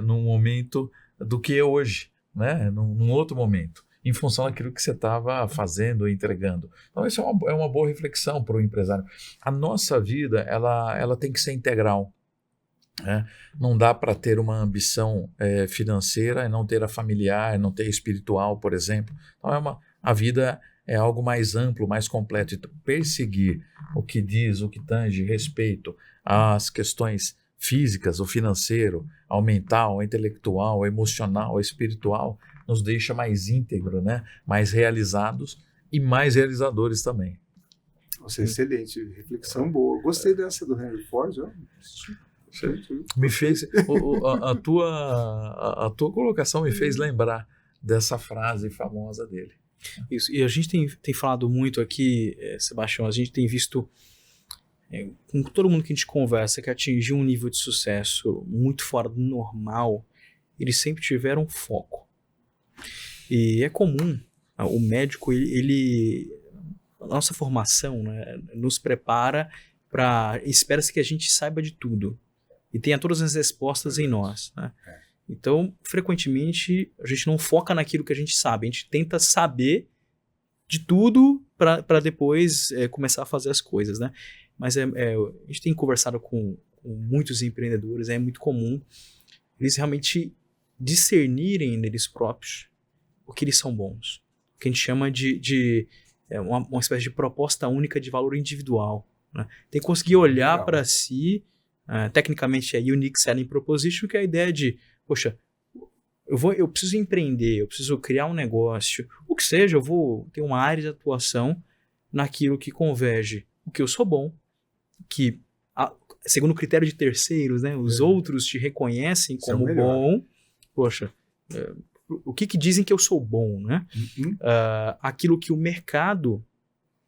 num momento do que hoje, né? Num outro momento, em função daquilo que você estava fazendo e entregando. Então, isso é uma boa reflexão para o empresário. A nossa vida, ela tem que ser integral. Não dá para ter uma ambição financeira e não ter a familiar, não ter a espiritual, por exemplo. Então, a vida é algo mais amplo, mais completo. Então, perseguir o que diz, o que tange respeito às questões físicas, o financeiro, ao mental, ao intelectual, ao emocional, ao espiritual, nos deixa mais íntegro, né? Mais realizados e mais realizadores também. Nossa, excelente, reflexão boa. Gostei dessa do Henry Ford. Me fez a tua colocação me fez lembrar dessa frase famosa dele. Isso, e a gente tem falado muito aqui, Sebastião, a gente tem visto com todo mundo que a gente conversa que atingiu um nível de sucesso muito fora do normal, eles sempre tiveram foco. E é comum, o médico, a nossa formação, né, nos prepara para, espera-se que a gente saiba de tudo e tenha todas as respostas em nós, né? Então, frequentemente, a gente não foca naquilo que a gente sabe, a gente tenta saber de tudo para depois começar a fazer as coisas, né? Mas a gente tem conversado com muitos empreendedores, é muito comum eles realmente discernirem neles próprios o que eles são bons, o que a gente chama de uma espécie de proposta única de valor individual, né? Tem que conseguir olhar para si, tecnicamente é Unique Selling Proposition, que é a ideia de, poxa, eu preciso empreender, eu preciso criar um negócio, o que seja, eu vou ter uma área de atuação naquilo que converge o que eu sou bom, que segundo o critério de terceiros, né, os outros te reconhecem como bom, poxa, o que dizem que eu sou bom, né? Aquilo que o mercado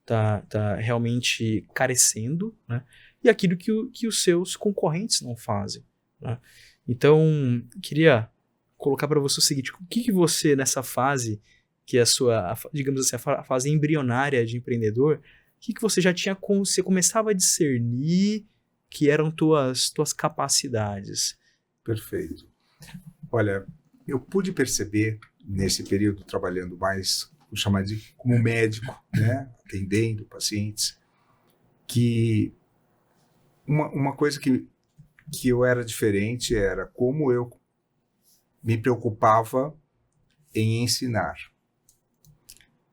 tá realmente carecendo, né? E aquilo que os seus concorrentes não fazem, né? Então, queria colocar para você o seguinte: o que você, nessa fase, que é a sua, digamos assim, a fase embrionária de empreendedor, o que você já tinha, você começava a discernir que eram tuas capacidades? Perfeito. Olha, eu pude perceber nesse período trabalhando mais, vou chamar de como médico, né, atendendo pacientes, que uma coisa que eu era diferente era como eu me preocupava em ensinar.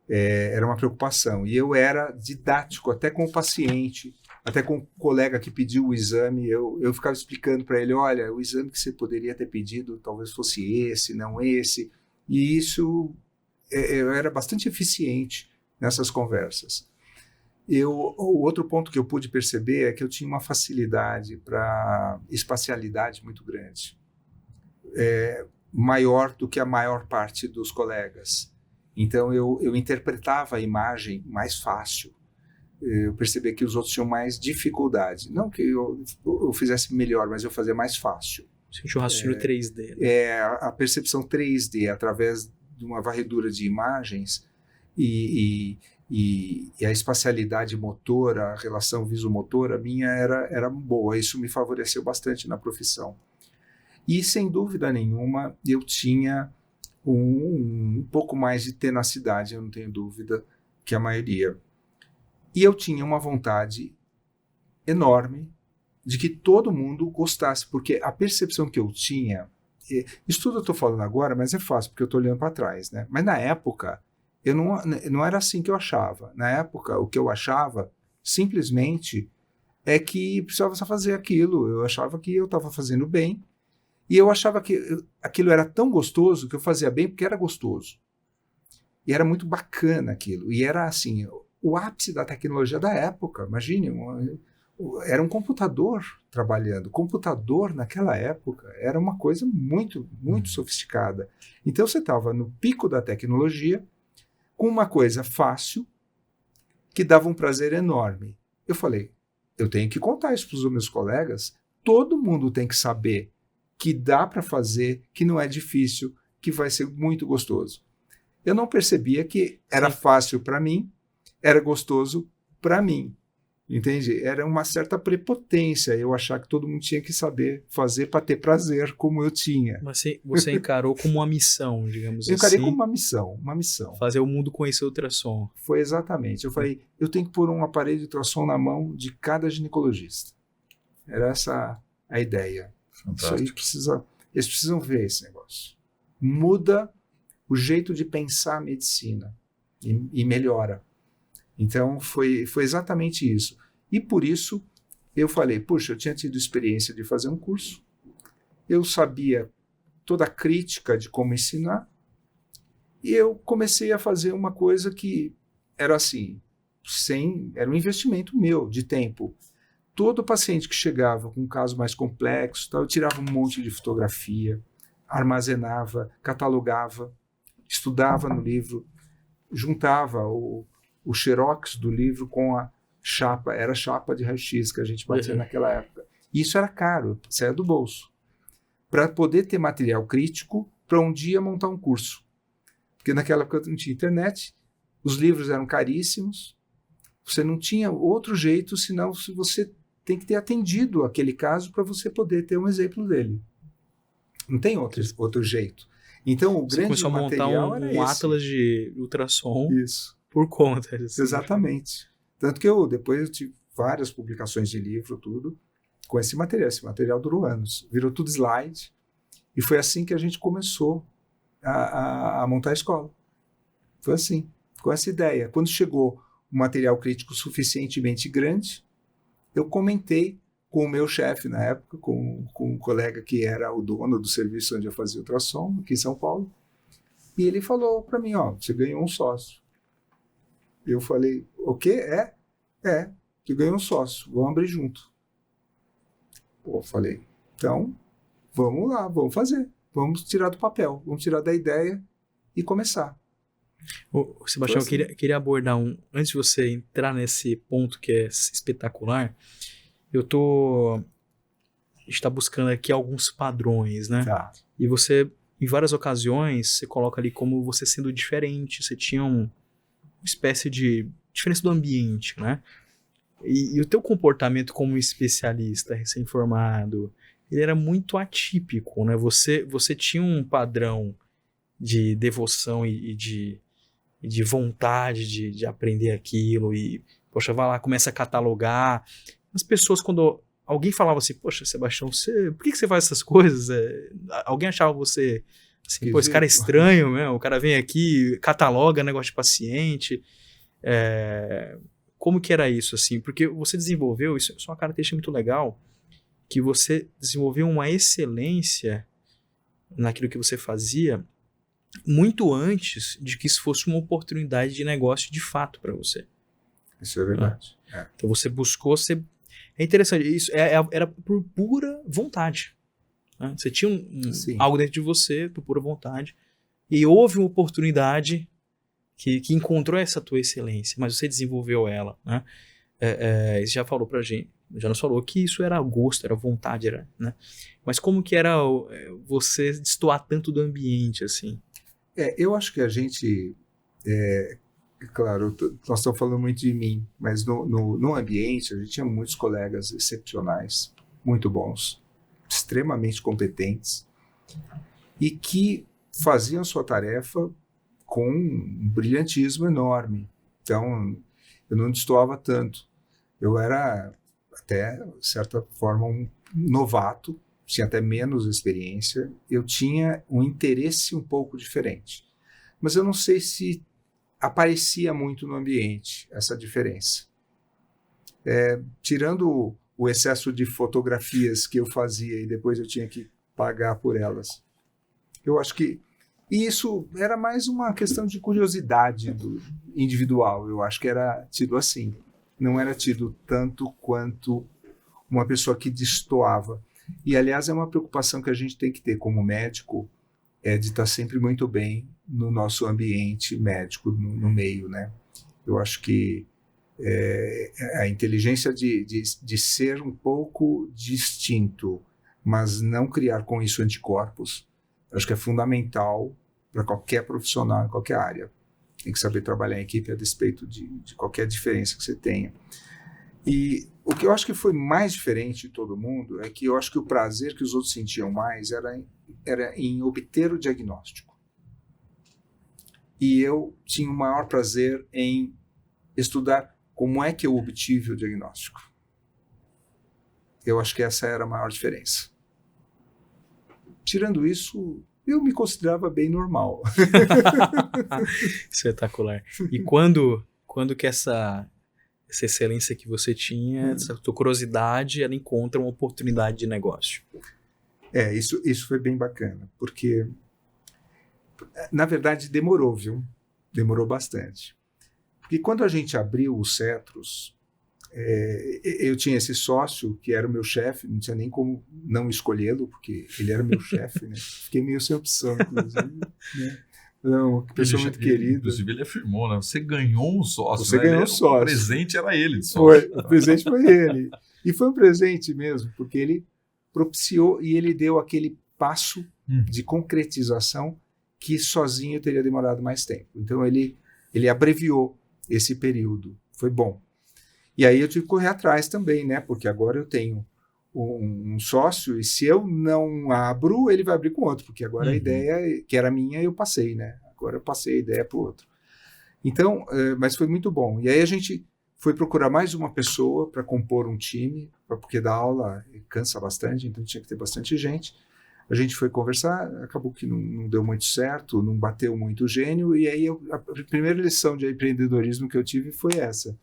Era uma preocupação. E eu era didático, até com o paciente, até com o colega que pediu o exame, eu ficava explicando para ele, olha, o exame que você poderia ter pedido talvez fosse esse, não esse. E isso, eu era bastante eficiente nessas conversas. O outro ponto que eu pude perceber é que eu tinha uma facilidade para espacialidade muito grande, maior do que a maior parte dos colegas. Então, eu interpretava a imagem mais fácil. Eu percebi que os outros tinham mais dificuldade. Não que eu fizesse melhor, mas eu fazia mais fácil. Sentiu o raciocínio 3D. Né? A percepção 3D, através de uma varredura de imagens e a espacialidade motora, a relação visomotora minha era boa. Isso me favoreceu bastante na profissão. E, sem dúvida nenhuma, eu tinha um pouco mais de tenacidade, eu não tenho dúvida, que a maioria. E eu tinha uma vontade enorme de que todo mundo gostasse, porque a percepção que eu tinha, isso tudo eu estou falando agora, mas é fácil, porque eu estou olhando para trás, né? Mas na época, não era assim que eu achava. Na época, o que eu achava, simplesmente, é que precisava fazer aquilo. Eu achava que eu estava fazendo bem, e eu achava que aquilo era tão gostoso que eu fazia bem porque era gostoso. E era muito bacana aquilo. E era assim, o ápice da tecnologia da época. Imagine, era um computador trabalhando. Computador naquela época era uma coisa muito, muito sofisticada. Então você estava no pico da tecnologia com uma coisa fácil que dava um prazer enorme. Eu falei, eu tenho que contar isso para os meus colegas. Todo mundo tem que saber que dá para fazer, que não é difícil, que vai ser muito gostoso. Eu não percebia que era fácil para mim, era gostoso para mim, entende? Era uma certa prepotência eu achar que todo mundo tinha que saber fazer para ter prazer como eu tinha. Mas você encarou como uma missão, digamos assim. Eu encarei como uma missão. Fazer o mundo conhecer o ultrassom. Foi exatamente. Eu falei, eu tenho que pôr um aparelho de ultrassom na mão de cada ginecologista. Era essa a ideia. Fantástico. Eles precisam ver esse negócio. Muda o jeito de pensar a medicina e melhora. Então, foi exatamente isso. E por isso, eu falei, puxa, eu tinha tido experiência de fazer um curso, eu sabia toda a crítica de como ensinar, e eu comecei a fazer uma coisa que era assim, era um investimento meu, de tempo. Todo paciente que chegava com um caso mais complexo, eu tirava um monte de fotografia, armazenava, catalogava, estudava no livro, juntava o xerox do livro com a chapa, era chapa de raio-x que a gente batia naquela época. E isso era caro, saía do bolso, para poder ter material crítico para um dia montar um curso. Porque naquela época não tinha internet, os livros eram caríssimos, você não tinha outro jeito, senão você tem que ter atendido aquele caso para você poder ter um exemplo dele. Não tem outro jeito. Então, o grande começou a montar um atlas de ultrassom por conta. Assim. Exatamente. Tanto que depois eu tive várias publicações de livro, tudo, com esse material. Esse material durou anos. Virou tudo slide. E foi assim que a gente começou a montar a escola. Foi assim, com essa ideia. Quando chegou um material crítico suficientemente grande, eu comentei com o meu chefe na época, com um colega que era o dono do serviço onde eu fazia ultrassom, aqui em São Paulo, e ele falou para mim, você ganhou um sócio. Eu falei, o quê? Você ganhou um sócio, vamos abrir junto. Eu falei, então, vamos lá, vamos fazer, vamos tirar do papel, vamos tirar da ideia e começar. Sebastião, assim. eu queria abordar antes de você entrar nesse ponto que é espetacular, a gente está buscando aqui alguns padrões, né? Tá. E você, em várias ocasiões, você coloca ali como você sendo diferente, você tinha uma espécie de diferença do ambiente, né? E o teu comportamento como especialista recém-formado, ele era muito atípico, né? Você tinha um padrão de devoção e de vontade de aprender aquilo e, poxa, vai lá, começa a catalogar. As pessoas, quando alguém falava assim, poxa, Sebastião, por que você faz essas coisas? Alguém achava você assim, pô, esse cara é estranho, né? O cara vem aqui, cataloga negócio de paciente. Como que era isso, assim? Porque você desenvolveu, isso é uma característica muito legal, que você desenvolveu uma excelência naquilo que você fazia muito antes de que isso fosse uma oportunidade de negócio de fato para você. Isso é verdade. Então você buscou ser... É interessante, isso era por pura vontade. Né? Você tinha algo dentro de você, por pura vontade, e houve uma oportunidade que encontrou essa tua excelência, mas você desenvolveu ela. Né? Você já falou pra gente, já nos falou que isso era gosto, era vontade, né? Mas como que era você destoar tanto do ambiente, assim? Eu acho que a gente... Claro, nós estamos falando muito de mim, mas no ambiente a gente tinha muitos colegas excepcionais, muito bons, extremamente competentes e que faziam sua tarefa com um brilhantismo enorme. Então, eu não destoava tanto. Eu era, até, de certa forma, um novato, tinha até menos experiência, eu tinha um interesse um pouco diferente. Mas eu não sei se aparecia muito no ambiente essa diferença. Tirando o excesso de fotografias que eu fazia e depois eu tinha que pagar por elas. Eu acho que isso era mais uma questão de curiosidade individual. Eu acho que era tido assim. Não era tido tanto quanto uma pessoa que destoava. E, aliás, é uma preocupação que a gente tem que ter como médico, de estar sempre muito bem no nosso ambiente médico, no meio, né? Eu acho que a inteligência de ser um pouco distinto, mas não criar com isso anticorpos, eu acho que é fundamental para qualquer profissional em qualquer área. Tem que saber trabalhar em equipe a despeito de qualquer diferença que você tenha. E o que eu acho que foi mais diferente de todo mundo é que eu acho que o prazer que os outros sentiam mais era em obter o diagnóstico. E eu tinha o maior prazer em estudar como é que eu obtive o diagnóstico. Eu acho que essa era a maior diferença. Tirando isso, eu me considerava bem normal. Espetacular. E quando que essa excelência que você tinha, essa tua curiosidade, ela encontra uma oportunidade de negócio? Isso foi bem bacana, porque, na verdade, demorou, viu? Demorou bastante. Porque quando a gente abriu o Cetros, eu tinha esse sócio que era o meu chefe, não tinha nem como não escolhê-lo, porque ele era meu chefe, né? Fiquei meio sem opção, inclusive, né? Não, pessoa muito querida. Inclusive, ele afirmou, né? Você ganhou um sócio. Você ganhou um sócio. O presente era ele de sócio. O presente foi ele. E foi um presente mesmo, porque ele propiciou e ele deu aquele passo de concretização que sozinho teria demorado mais tempo. Então, ele abreviou esse período. Foi bom. E aí eu tive que correr atrás também, né? Porque agora eu tenho um sócio e se eu não abro, ele vai abrir com outro, porque agora a ideia que era minha eu passei, né? Agora eu passei a ideia para o outro. Então, mas foi muito bom. E aí a gente foi procurar mais uma pessoa para compor um time, porque dar aula cansa bastante, então tinha que ter bastante gente. A gente foi conversar, acabou que não deu muito certo, não bateu muito o gênio, e aí a primeira lição de empreendedorismo que eu tive foi essa.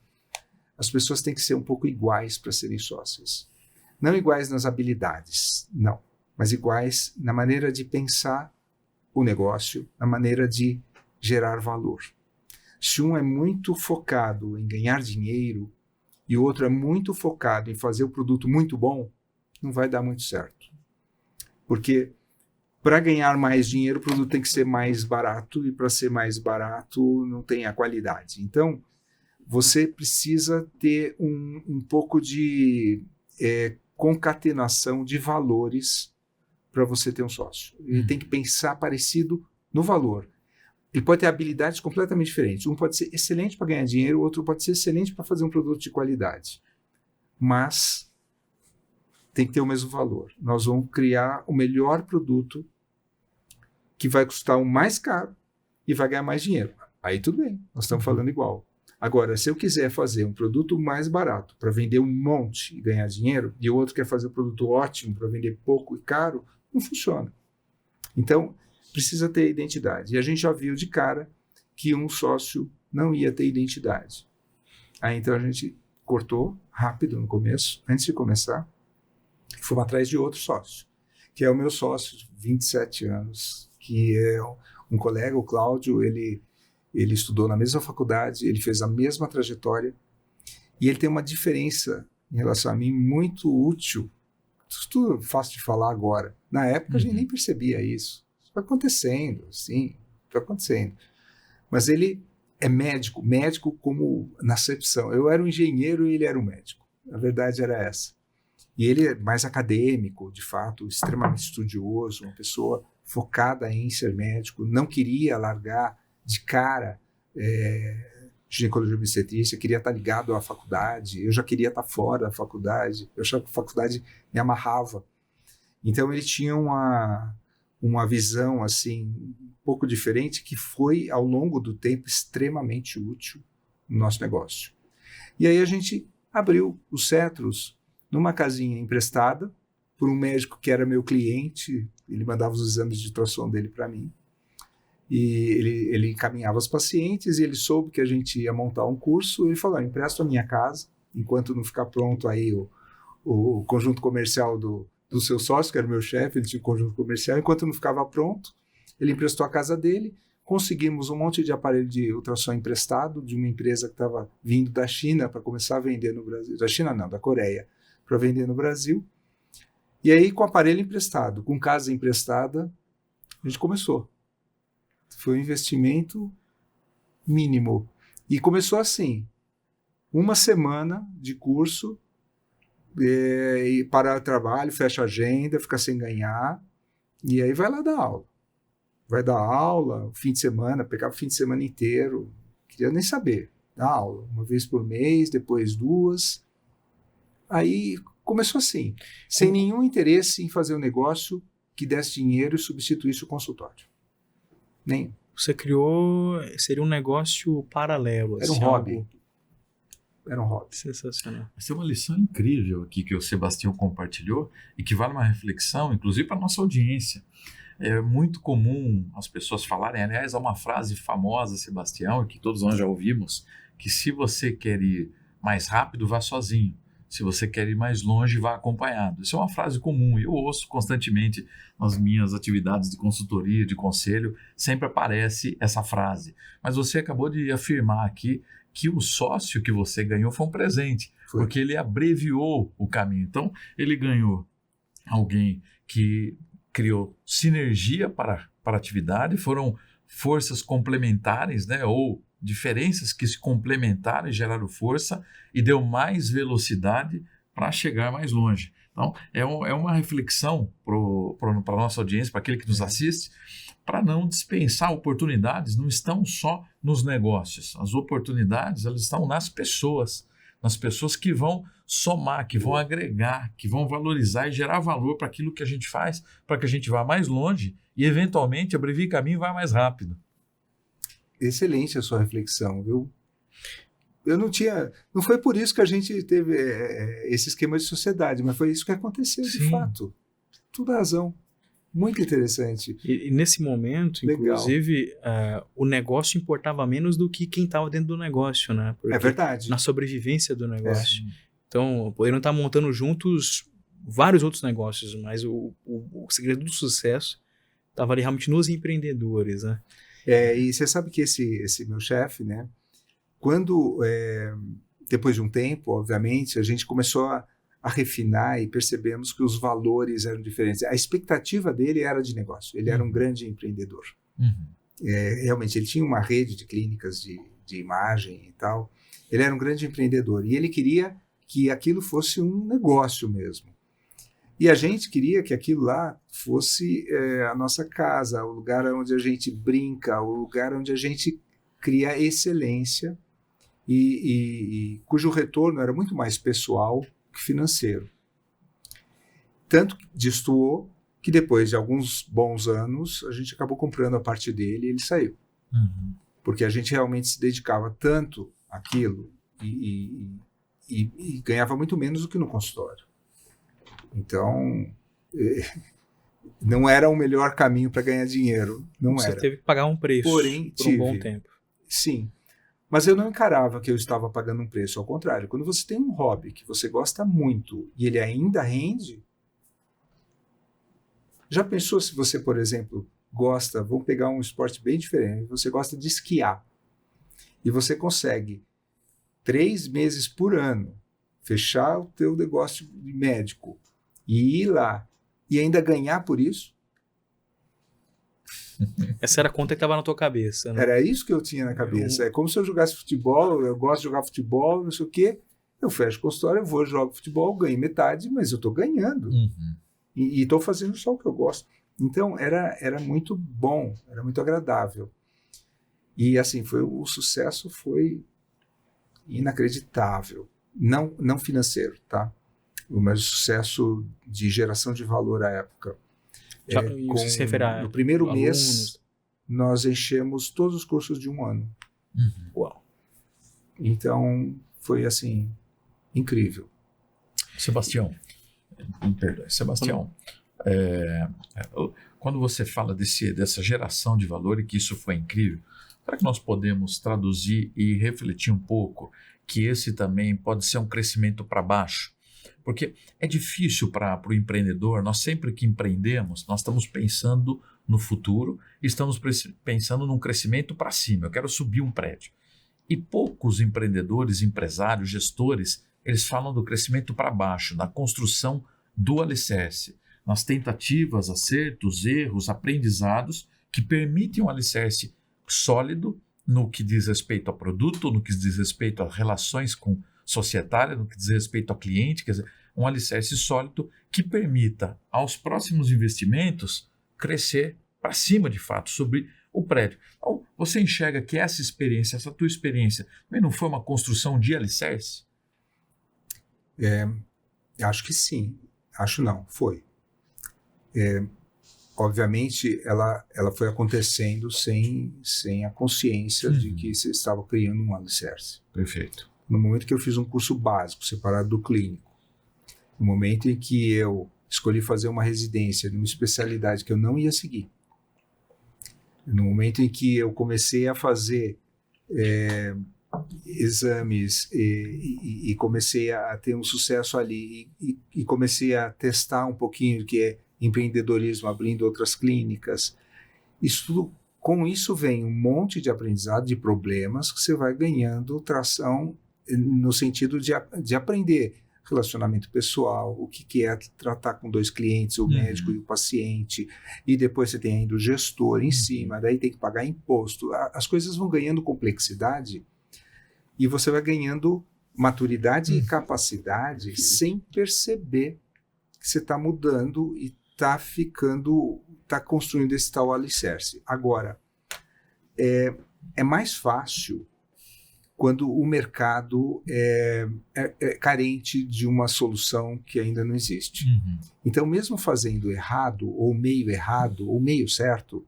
As pessoas têm que ser um pouco iguais para serem sócias. Não iguais nas habilidades, não, mas iguais na maneira de pensar o negócio, na maneira de gerar valor. Se um é muito focado em ganhar dinheiro e o outro é muito focado em fazer o produto muito bom, não vai dar muito certo. Porque para ganhar mais dinheiro, o produto tem que ser mais barato e para ser mais barato não tem a qualidade. Então, você precisa ter um pouco de concatenação de valores para você ter um sócio. Ele tem que pensar parecido no valor. ele pode ter habilidades completamente diferentes. Um pode ser excelente para ganhar dinheiro, o outro pode ser excelente para fazer um produto de qualidade. Mas tem que ter o mesmo valor. Nós vamos criar o melhor produto que vai custar o mais caro e vai ganhar mais dinheiro. Aí tudo bem, nós estamos falando igual. Agora, se eu quiser fazer um produto mais barato para vender um monte e ganhar dinheiro, e o outro quer fazer um produto ótimo para vender pouco e caro, não funciona. Então, precisa ter identidade. E a gente já viu de cara que um sócio não ia ter identidade. Aí então a gente cortou rápido no começo, antes de começar, fomos atrás de outro sócio, que é o meu sócio de 27 anos, que é um colega, o Cláudio. Ele estudou na mesma faculdade, ele fez a mesma trajetória, e ele tem uma diferença em relação a mim muito útil. Tudo fácil de falar agora. Na época a gente nem percebia isso. Foi acontecendo, sim, foi acontecendo. Mas ele é médico como na acepção. Eu era um engenheiro e ele era um médico. A verdade era essa. E ele é mais acadêmico, de fato, extremamente estudioso, uma pessoa focada em ser médico, não queria largar de cara ginecologia e obstetrícia, queria estar ligado à faculdade, eu já queria estar fora da faculdade, eu achava que a faculdade me amarrava. Então ele tinha uma visão assim, um pouco diferente, que foi, ao longo do tempo, extremamente útil no nosso negócio. E aí a gente abriu os Cetros numa casinha emprestada por um médico que era meu cliente. Ele mandava os exames de ultrassom dele para mim. E ele encaminhava os pacientes, e ele soube que a gente ia montar um curso. Ele falou: empresto a minha casa, enquanto não ficar pronto aí o conjunto comercial do seu sócio, que era o meu chefe. Ele tinha um conjunto comercial. Enquanto não ficava pronto, ele emprestou a casa dele. Conseguimos um monte de aparelho de ultrassom emprestado de uma empresa que estava vindo da China para começar a vender no Brasil. Da China não, da Coreia, para vender no Brasil. E aí, com aparelho emprestado, com casa emprestada, a gente começou. Foi um investimento mínimo. E começou assim, uma semana de curso, e parar o trabalho, fecha a agenda, fica sem ganhar, e aí vai lá dar aula. Vai dar aula, fim de semana, pegava o fim de semana inteiro, queria nem saber, dar aula, uma vez por mês, depois 2. Aí começou assim, sem nenhum interesse em fazer um negócio que desse dinheiro e substituísse o consultório. Nem. Você criou, seria um negócio paralelo. Era um hobby. Era um hobby. Sensacional. Essa é uma lição incrível aqui que o Sebastião compartilhou e que vale uma reflexão, inclusive para a nossa audiência. É muito comum as pessoas falarem, aliás, há uma frase famosa, Sebastião, que todos nós já ouvimos, que se você quer ir mais rápido, vá sozinho. Se você quer ir mais longe, vá acompanhado. Isso é uma frase comum e eu ouço constantemente nas minhas atividades de consultoria, de conselho, sempre aparece essa frase. Mas você acabou de afirmar aqui que o sócio que você ganhou foi um presente, porque ele abreviou o caminho. Então, ele ganhou alguém que criou sinergia para a atividade, foram forças complementares, né, ou diferenças que se complementaram e geraram força e deu mais velocidade para chegar mais longe. Então, é uma reflexão para a nossa audiência, para aquele que nos assiste, para não dispensar oportunidades. Não estão só nos negócios. As oportunidades, elas estão nas pessoas que vão somar, que vão agregar, que vão valorizar e gerar valor para aquilo que a gente faz, para que a gente vá mais longe e, eventualmente, abrevie caminho e vá mais rápido. Excelente a sua reflexão, viu? Não foi por isso que a gente teve esse esquema de sociedade, mas foi isso que aconteceu. Sim. De fato. Tudo razão. Muito interessante. E nesse momento, legal. Inclusive, o negócio importava menos do que quem estava dentro do negócio, né? Porque é verdade. Na sobrevivência do negócio. Então, poderiam estar montando juntos vários outros negócios, mas o segredo do sucesso estava ali realmente nos empreendedores, né? E você sabe que esse meu chefe, né? Quando, depois de um tempo, obviamente, a gente começou a refinar e percebemos que os valores eram diferentes. A expectativa dele era de negócio. Ele era um grande empreendedor. Realmente, ele tinha uma rede de clínicas de imagem e tal. Ele era um grande empreendedor e ele queria que aquilo fosse um negócio mesmo. E a gente queria que aquilo lá fosse a nossa casa, o lugar onde a gente brinca, o lugar onde a gente cria excelência e cujo retorno era muito mais pessoal que financeiro. Tanto destoou que depois de alguns bons anos a gente acabou comprando a parte dele e ele saiu. Uhum. Porque a gente realmente se dedicava tanto àquilo e ganhava muito menos do que no consultório. Então, não era o melhor caminho para ganhar dinheiro. Não Você era. teve que pagar um preço Porém, por um bom tempo. Sim. Mas eu não encarava que eu estava pagando um preço. Ao contrário, quando você tem um hobby que você gosta muito e ele ainda rende... Já pensou se você, por exemplo, gosta... Vamos pegar um esporte bem diferente. Você gosta de esquiar. E você consegue 3 meses por ano fechar o teu negócio de médico e ir lá e ainda ganhar por isso? Essa era a conta que estava na tua cabeça, né? Era isso que eu tinha na cabeça. É como se eu jogasse futebol, eu gosto de jogar futebol, não sei o quê. Eu fecho o consultório, eu vou, jogo futebol, ganho metade, mas eu estou ganhando. Uhum. E estou fazendo só o que eu gosto. Então, era muito bom, era muito agradável. E, assim, o sucesso foi inacreditável. Não financeiro, tá? Mas o sucesso de geração de valor à época. Isso se refere a no primeiro alunos. mês, nós enchemos todos os cursos de um ano. Uhum. Uau. Então, foi assim, incrível. Sebastião, quando você fala dessa geração de valor e que isso foi incrível, será que nós podemos traduzir e refletir um pouco que esse também pode ser um crescimento para baixo? Porque é difícil para o empreendedor, nós sempre que empreendemos, nós estamos pensando no futuro, estamos pensando num crescimento para cima, eu quero subir um prédio. E poucos empreendedores, empresários, gestores, eles falam do crescimento para baixo, da construção do alicerce, nas tentativas, acertos, erros, aprendizados que permitem um alicerce sólido no que diz respeito ao produto, no que diz respeito a relações com societárias, no que diz respeito ao cliente, quer dizer, um alicerce sólido que permita aos próximos investimentos crescer para cima, de fato, sobre o prédio. Então, você enxerga que essa experiência, essa tua experiência, também não foi uma construção de alicerce? Acho que sim. Acho não, foi. Obviamente, ela foi acontecendo sem a consciência de que você estava criando um alicerce. Perfeito. No momento que eu fiz um curso básico, separado do clínico, no momento em que eu escolhi fazer uma residência numa especialidade que eu não ia seguir, no momento em que eu comecei a fazer exames e comecei a ter um sucesso ali e comecei a testar um pouquinho o que é empreendedorismo, abrindo outras clínicas, com isso vem um monte de aprendizado, de problemas que você vai ganhando tração no sentido de aprender relacionamento pessoal, o que é tratar com 2 clientes, o médico e o paciente, e depois você tem ainda o gestor em cima, daí tem que pagar imposto. As coisas vão ganhando complexidade e você vai ganhando maturidade e capacidade sem perceber que você está mudando e está construindo esse tal alicerce. Agora, é mais fácil quando o mercado é carente de uma solução que ainda não existe. Então, mesmo fazendo errado, ou meio certo,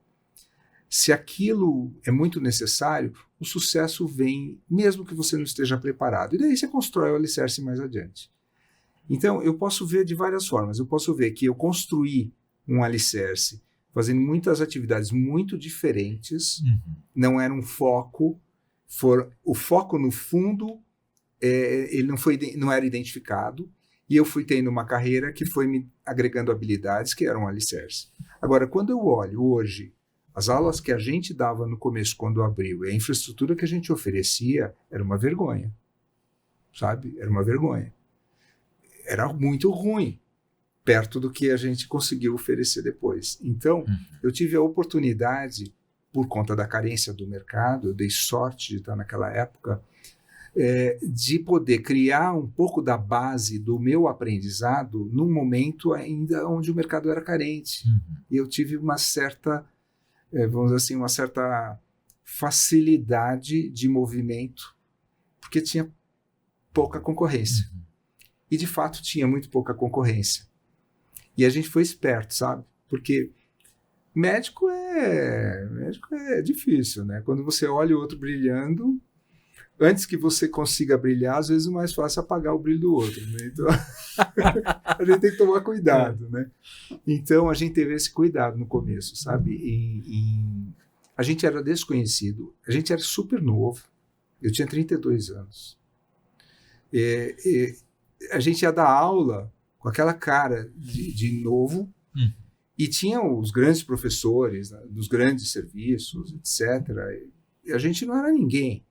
se aquilo é muito necessário, o sucesso vem mesmo que você não esteja preparado. E daí você constrói o alicerce mais adiante. Então, eu posso ver de várias formas. Eu posso ver que eu construí um alicerce fazendo muitas atividades muito diferentes, não era um foco, o foco no fundo ele não era identificado, e eu fui tendo uma carreira que foi me agregando habilidades que eram um alicerce. Agora, quando eu olho hoje, as aulas que a gente dava no começo, quando abriu, e a infraestrutura que a gente oferecia, era uma vergonha, sabe? Era uma vergonha. Era muito ruim, perto do que a gente conseguiu oferecer depois. Então, eu tive a oportunidade, por conta da carência do mercado, eu dei sorte de estar naquela época, de poder criar um pouco da base do meu aprendizado num momento ainda onde o mercado era carente. E eu tive uma certa, vamos dizer assim, uma certa facilidade de movimento, porque tinha pouca concorrência. E, de fato, tinha muito pouca concorrência. E a gente foi esperto, sabe? Porque médico é difícil, né? Quando você olha o outro brilhando, antes que você consiga brilhar, às vezes o mais fácil é apagar o brilho do outro, né? Então, a gente tem que tomar cuidado, né? Então, a gente teve esse cuidado no começo, sabe? A gente era desconhecido, a gente era super novo, eu tinha 32 anos. A gente ia dar aula com aquela cara de novo, e tinham os grandes professores, né, dos grandes serviços, etc. E a gente não era ninguém.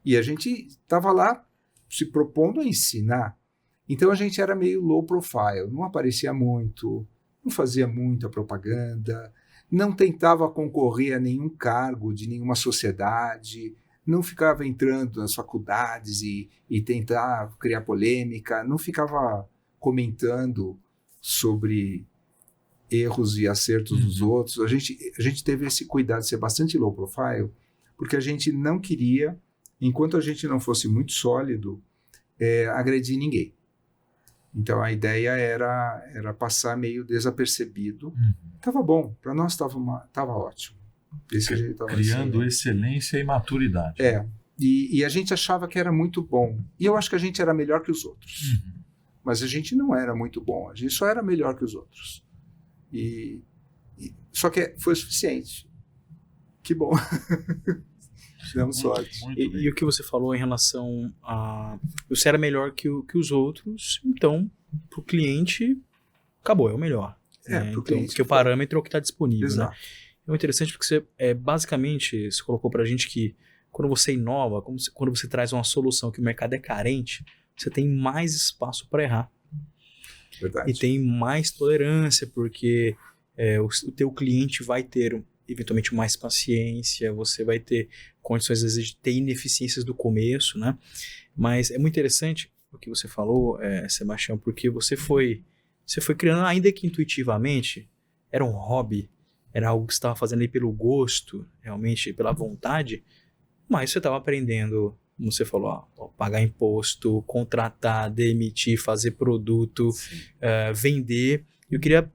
E a gente estava lá se propondo a ensinar. Então a gente era meio low profile, não aparecia muito, não fazia muita propaganda, não tentava concorrer a nenhum cargo de nenhuma sociedade, não ficava entrando nas faculdades e tentar criar polêmica, não ficava comentando sobre erros e acertos dos outros. A gente teve esse cuidado de ser bastante low profile, porque a gente não queria, enquanto a gente não fosse muito sólido, agredir ninguém. Então a ideia era passar meio desapercebido. Tava bom, para nós tava ótimo. Criando excelência e maturidade. E a gente achava que era muito bom. E eu acho que a gente era melhor que os outros. Mas a gente não era muito bom, a gente só era melhor que os outros. Só que foi o suficiente. Que bom. Tivemos sorte. E o que você falou em relação a... Você era melhor que os outros, então, para o cliente, acabou, é o melhor. Então, porque o parâmetro é o que está disponível. Exato. Né? É interessante porque você, basicamente, você colocou para a gente que quando você inova, quando você traz uma solução que o mercado é carente, você tem mais espaço para errar. Verdade. E tem mais tolerância, porque o teu cliente vai ter, eventualmente, mais paciência, você vai ter condições, às vezes, de ter ineficiências do começo, né? Mas é muito interessante o que você falou, Sebastião, porque você foi criando, ainda que intuitivamente, era um hobby, era algo que você estava fazendo aí pelo gosto, realmente, pela vontade, mas você estava aprendendo, como você falou, pagar imposto, contratar, demitir, fazer produto, vender. Eu queria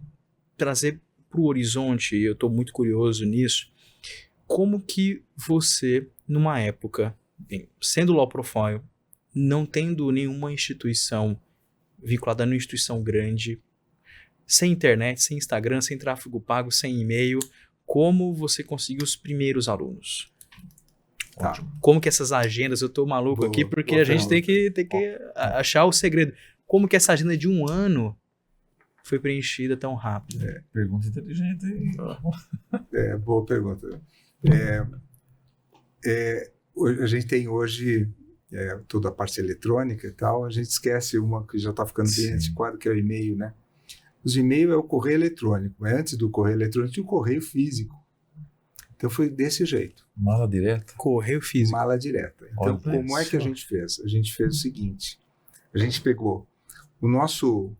trazer para o horizonte, e eu estou muito curioso nisso, como que você, numa época, sendo low profile, não tendo nenhuma instituição vinculada a uma instituição grande, sem internet, sem Instagram, sem tráfego pago, sem e-mail, como você conseguiu os primeiros alunos? Tá. Como que essas agendas, eu tô maluco aqui, porque a gente tem que achar o segredo. Como que essa agenda de 1 ano foi preenchida tão rápido? Pergunta inteligente. Boa pergunta. A gente tem hoje toda a parte eletrônica e tal, a gente esquece uma que já está ficando bem antiquada, que é o e-mail, né? Os e-mails é o correio eletrônico, mas antes do correio eletrônico tinha o correio físico. Então foi desse jeito. Mala direta? Correio físico. Mala direta. Então, como é que a gente fez? A gente fez o seguinte, a gente pegou o nosso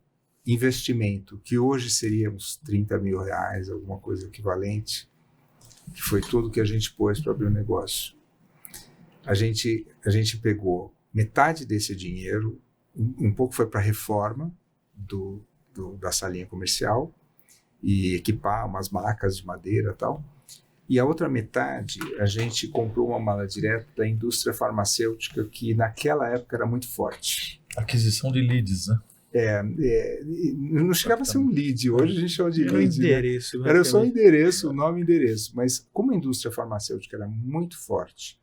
investimento, que hoje seria uns 30 mil reais, alguma coisa equivalente, que foi tudo que a gente pôs para abrir o negócio. A gente pegou metade desse dinheiro, um pouco foi para a reforma da salinha comercial e equipar umas macas de madeira e tal. E a outra metade, a gente comprou uma mala direta da indústria farmacêutica, que naquela época era muito forte. Aquisição de leads, né? Não chegava a ser um lead, hoje a gente chama de lead. Endereço, né? Era só o endereço, o nome e endereço. Mas como a indústria farmacêutica era muito forte,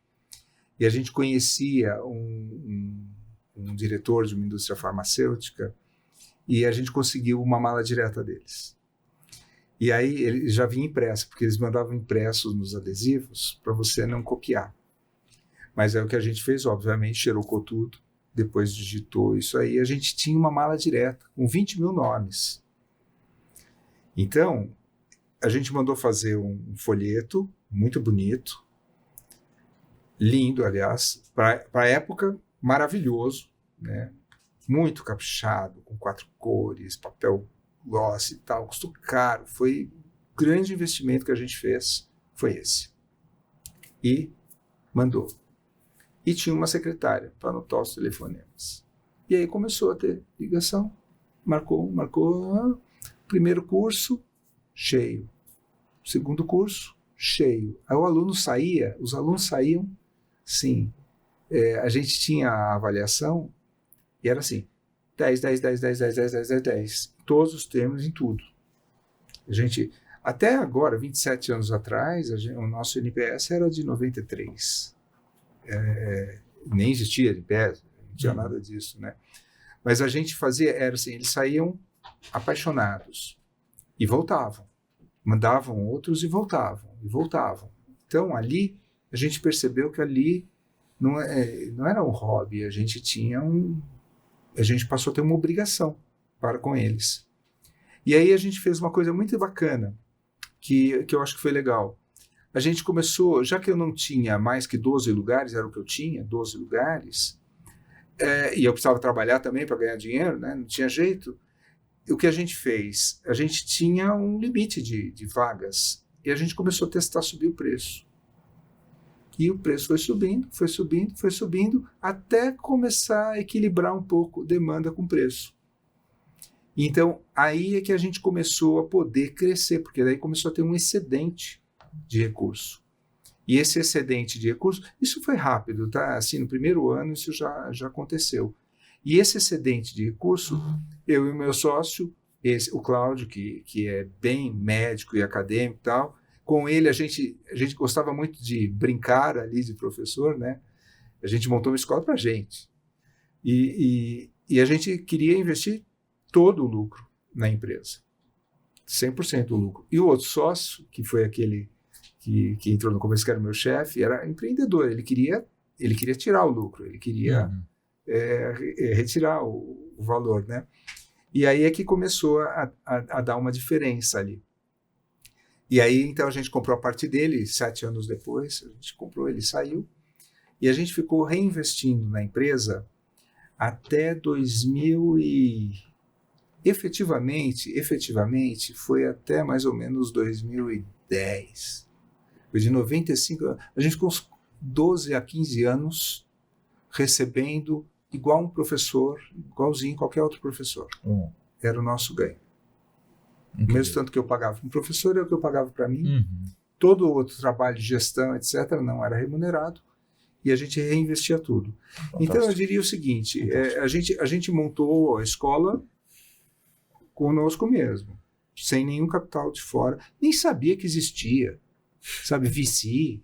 e a gente conhecia um diretor de uma indústria farmacêutica, e a gente conseguiu uma mala direta deles. E aí ele já vinha impresso, porque eles mandavam impressos nos adesivos para você não copiar. Mas é o que a gente fez, obviamente, xerocou tudo, depois digitou isso aí. A gente tinha uma mala direta com 20 mil nomes. Então, a gente mandou fazer um folheto muito bonito, lindo, aliás, para a época, maravilhoso, né? Muito caprichado, com 4 cores, papel gloss e tal, custou caro, foi o grande investimento que a gente fez, foi esse. E mandou. E tinha uma secretária para anotar os telefonemas. E aí começou a ter ligação, marcou, primeiro curso, cheio. Segundo curso, cheio. Aí os alunos saíam, sim. A gente tinha a avaliação e era assim, 10, 10, 10, 10, 10, 10, 10, 10, 10. Todos os termos, em tudo. A gente, até agora, 27 anos atrás, o nosso NPS era de 93. Nem existia NPS, não tinha nada disso, né? Mas a gente fazia, era assim, eles saíam apaixonados e voltavam. Mandavam outros e voltavam. Então, ali, a gente percebeu que ali não era um hobby, a gente passou a ter uma obrigação para com eles. E aí a gente fez uma coisa muito bacana, que eu acho que foi legal. A gente começou, já que eu não tinha mais que 12 lugares, era o que eu tinha, 12 lugares, e eu precisava trabalhar também para ganhar dinheiro, né? Não tinha jeito. O que a gente fez? A gente tinha um limite de vagas e a gente começou a testar subir o preço. E o preço foi subindo, até começar a equilibrar um pouco demanda com preço. Então, aí é que a gente começou a poder crescer, porque daí começou a ter um excedente de recurso. E esse excedente de recurso, isso foi rápido, tá? Assim, no primeiro ano isso já aconteceu. E esse excedente de recurso, eu e o meu sócio, o Cláudio, que é bem médico e acadêmico e tal, com ele a gente gostava muito de brincar ali de professor, né? A gente montou uma escola para a gente. E a gente queria investir todo o lucro na empresa. 100% do lucro. E o outro sócio, que foi aquele que entrou no começo, que era o meu chefe, era empreendedor. Ele queria tirar o lucro, ele queria retirar o valor, né? E aí é que começou a dar uma diferença ali. E aí, então, a gente comprou a parte dele, 7 anos depois, a gente comprou, ele saiu, e a gente ficou reinvestindo na empresa até 2000 e... Efetivamente, foi até mais ou menos 2010. Foi de 95, a gente ficou uns 12 a 15 anos recebendo igual um professor, igualzinho qualquer outro professor. Era o nosso ganho. O mesmo tanto que eu pagava para um professor, é o que eu pagava para mim. Todo o outro trabalho de gestão, etc., não era remunerado, e a gente reinvestia tudo. Fantástico. Então, eu diria o seguinte, a gente montou a escola conosco mesmo, sem nenhum capital de fora, nem sabia que existia, sabe, VC,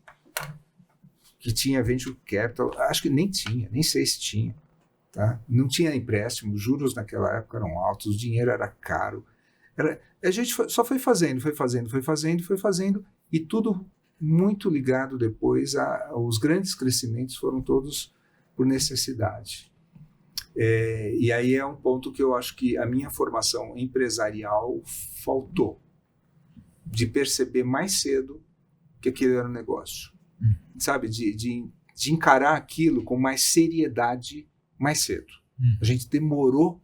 que tinha Venture Capital, acho que nem tinha, nem sei se tinha, tá? Não tinha empréstimo, os juros naquela época eram altos, o dinheiro era caro, a gente só foi fazendo, e tudo muito ligado depois os grandes crescimentos foram todos por necessidade. E aí é um ponto que eu acho que a minha formação empresarial faltou, de perceber mais cedo que aquilo era um negócio, sabe, de encarar aquilo com mais seriedade mais cedo. A gente demorou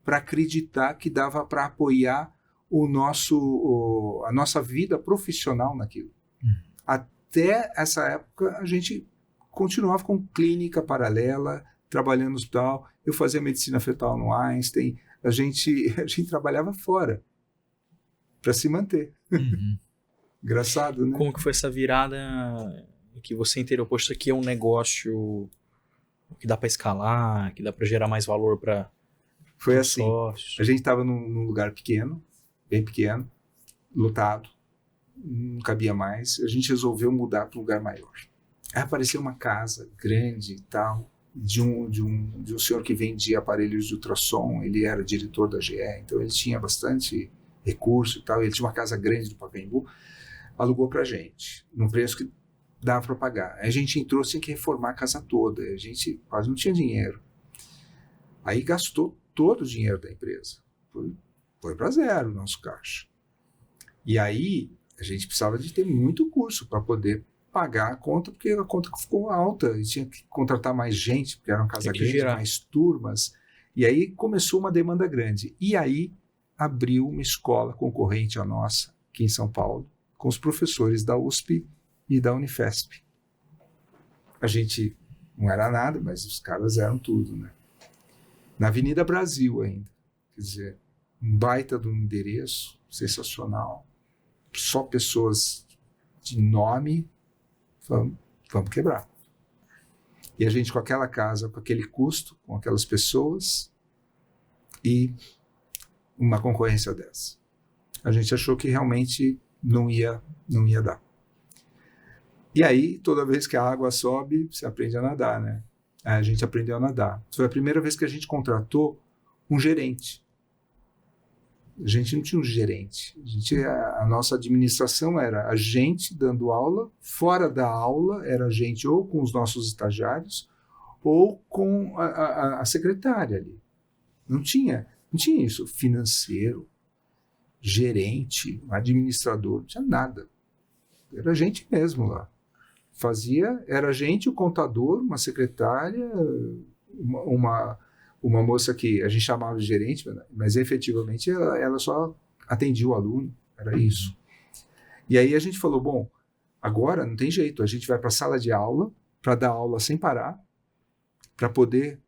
para acreditar que dava para apoiar a nossa vida profissional naquilo. Até essa época a gente continuava com clínica paralela, trabalhando no hospital, eu fazia medicina fetal no Einstein, a gente trabalhava fora para se manter. Engraçado, né? Como que foi essa virada que você entendeu? Poxa, isso aqui é um negócio que dá para escalar, que dá para gerar mais valor para Foi assim, sócios. A gente estava num lugar pequeno, bem pequeno, lotado, não cabia mais, a gente resolveu mudar para um lugar maior. Aí apareceu uma casa grande e tal, de um senhor que vendia aparelhos de ultrassom, ele era diretor da GE, então ele tinha bastante recurso e tal, ele tinha uma casa grande do Pacaembu, alugou pra gente, num preço que dava para pagar. Aí a gente entrou, tinha que reformar a casa toda, a gente quase não tinha dinheiro. Aí gastou todo o dinheiro da empresa, foi para zero o nosso caixa. E aí a gente precisava de ter muito curso para poder pagar a conta, porque a conta ficou alta e tinha que contratar mais gente, porque era uma casa grande, girar. mais turmas. E aí começou uma demanda grande. E aí abriu uma escola concorrente à nossa, aqui em São Paulo, com os professores da USP e da Unifesp. A gente não era nada, mas os caras eram tudo, né? Na Avenida Brasil ainda. Quer dizer, um baita de um endereço, sensacional. Só pessoas de nome, vamos quebrar. E a gente com aquela casa, com aquele custo, com aquelas pessoas e uma concorrência dessa. A gente achou que realmente não ia dar. E aí, toda vez que a água sobe, você aprende a nadar, né? A gente aprendeu a nadar. Foi a primeira vez que a gente contratou um gerente. A gente não tinha um gerente. A nossa administração era a gente dando aula, fora da aula era a gente ou com os nossos estagiários ou com a secretária ali. Não tinha isso. Financeiro, gerente, administrador, não tinha nada. Era a gente mesmo lá. Era a gente, o contador, uma secretária, uma moça que a gente chamava de gerente, mas efetivamente ela só atendia o aluno, era isso. E aí a gente falou, bom, agora não tem jeito, a gente vai para a sala de aula, para dar aula sem parar, para poder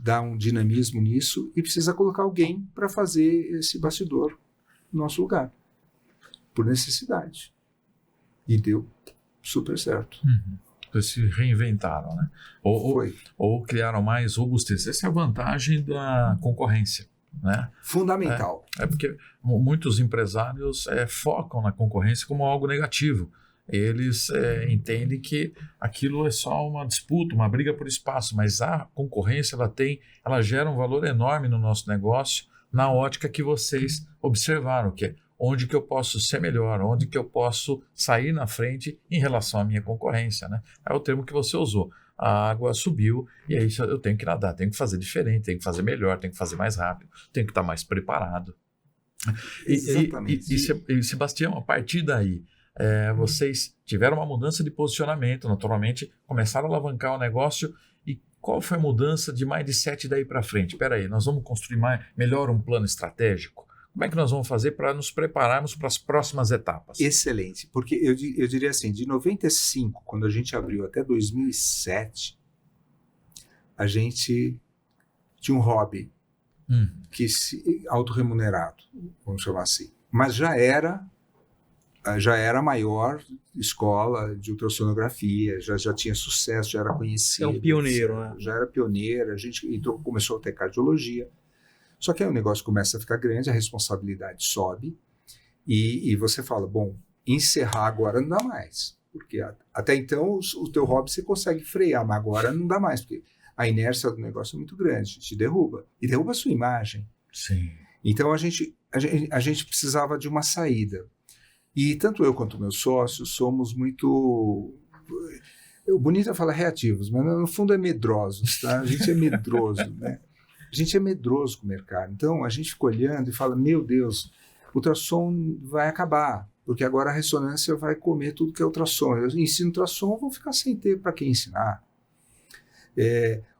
dar um dinamismo nisso, e precisa colocar alguém para fazer esse bastidor no nosso lugar, por necessidade. E deu super certo. Eles se reinventaram, né? Ou criaram mais robustez. Essa é a vantagem da concorrência, né? Fundamental. É porque muitos empresários focam na concorrência como algo negativo. Eles entendem que aquilo é só uma disputa, uma briga por espaço, mas a concorrência ela gera um valor enorme no nosso negócio, na ótica que vocês observaram, que é onde que eu posso ser melhor, onde que eu posso sair na frente em relação à minha concorrência, né? É o termo que você usou. A água subiu e aí eu tenho que nadar, tenho que fazer diferente, tenho que fazer melhor, tenho que fazer mais rápido, tenho que estar mais preparado. Exatamente. E Sebastião, a partir daí, vocês tiveram uma mudança de posicionamento, naturalmente, começaram a alavancar o negócio. E qual foi a mudança de mindset daí para frente? Espera aí, nós vamos construir melhor um plano estratégico? Como é que nós vamos fazer para nos prepararmos para as próximas etapas? Excelente, porque eu diria assim, de 95, quando a gente abriu, até 2007, a gente tinha um hobby autorremunerado, vamos chamar assim. Mas já era a maior escola de ultrassonografia, já tinha sucesso, já era conhecido. É um pioneiro, né? Já era pioneiro, a gente começou a ter cardiologia. Só que aí o negócio começa a ficar grande, a responsabilidade sobe e você fala, bom, encerrar agora não dá mais, porque até então o teu hobby você consegue frear, mas agora não dá mais, porque a inércia do negócio é muito grande, te derruba, e derruba a sua imagem. Sim. Então a gente precisava de uma saída. E tanto eu quanto meus sócios somos muito... O bonito é falar reativos, mas no fundo é medrosos, tá? A gente é medroso, né? A gente é medroso com o mercado. Então, a gente fica olhando e fala, meu Deus, o ultrassom vai acabar, porque agora a ressonância vai comer tudo que é ultrassom. Eu ensino ultrassom, vou ficar sem ter para quem ensinar.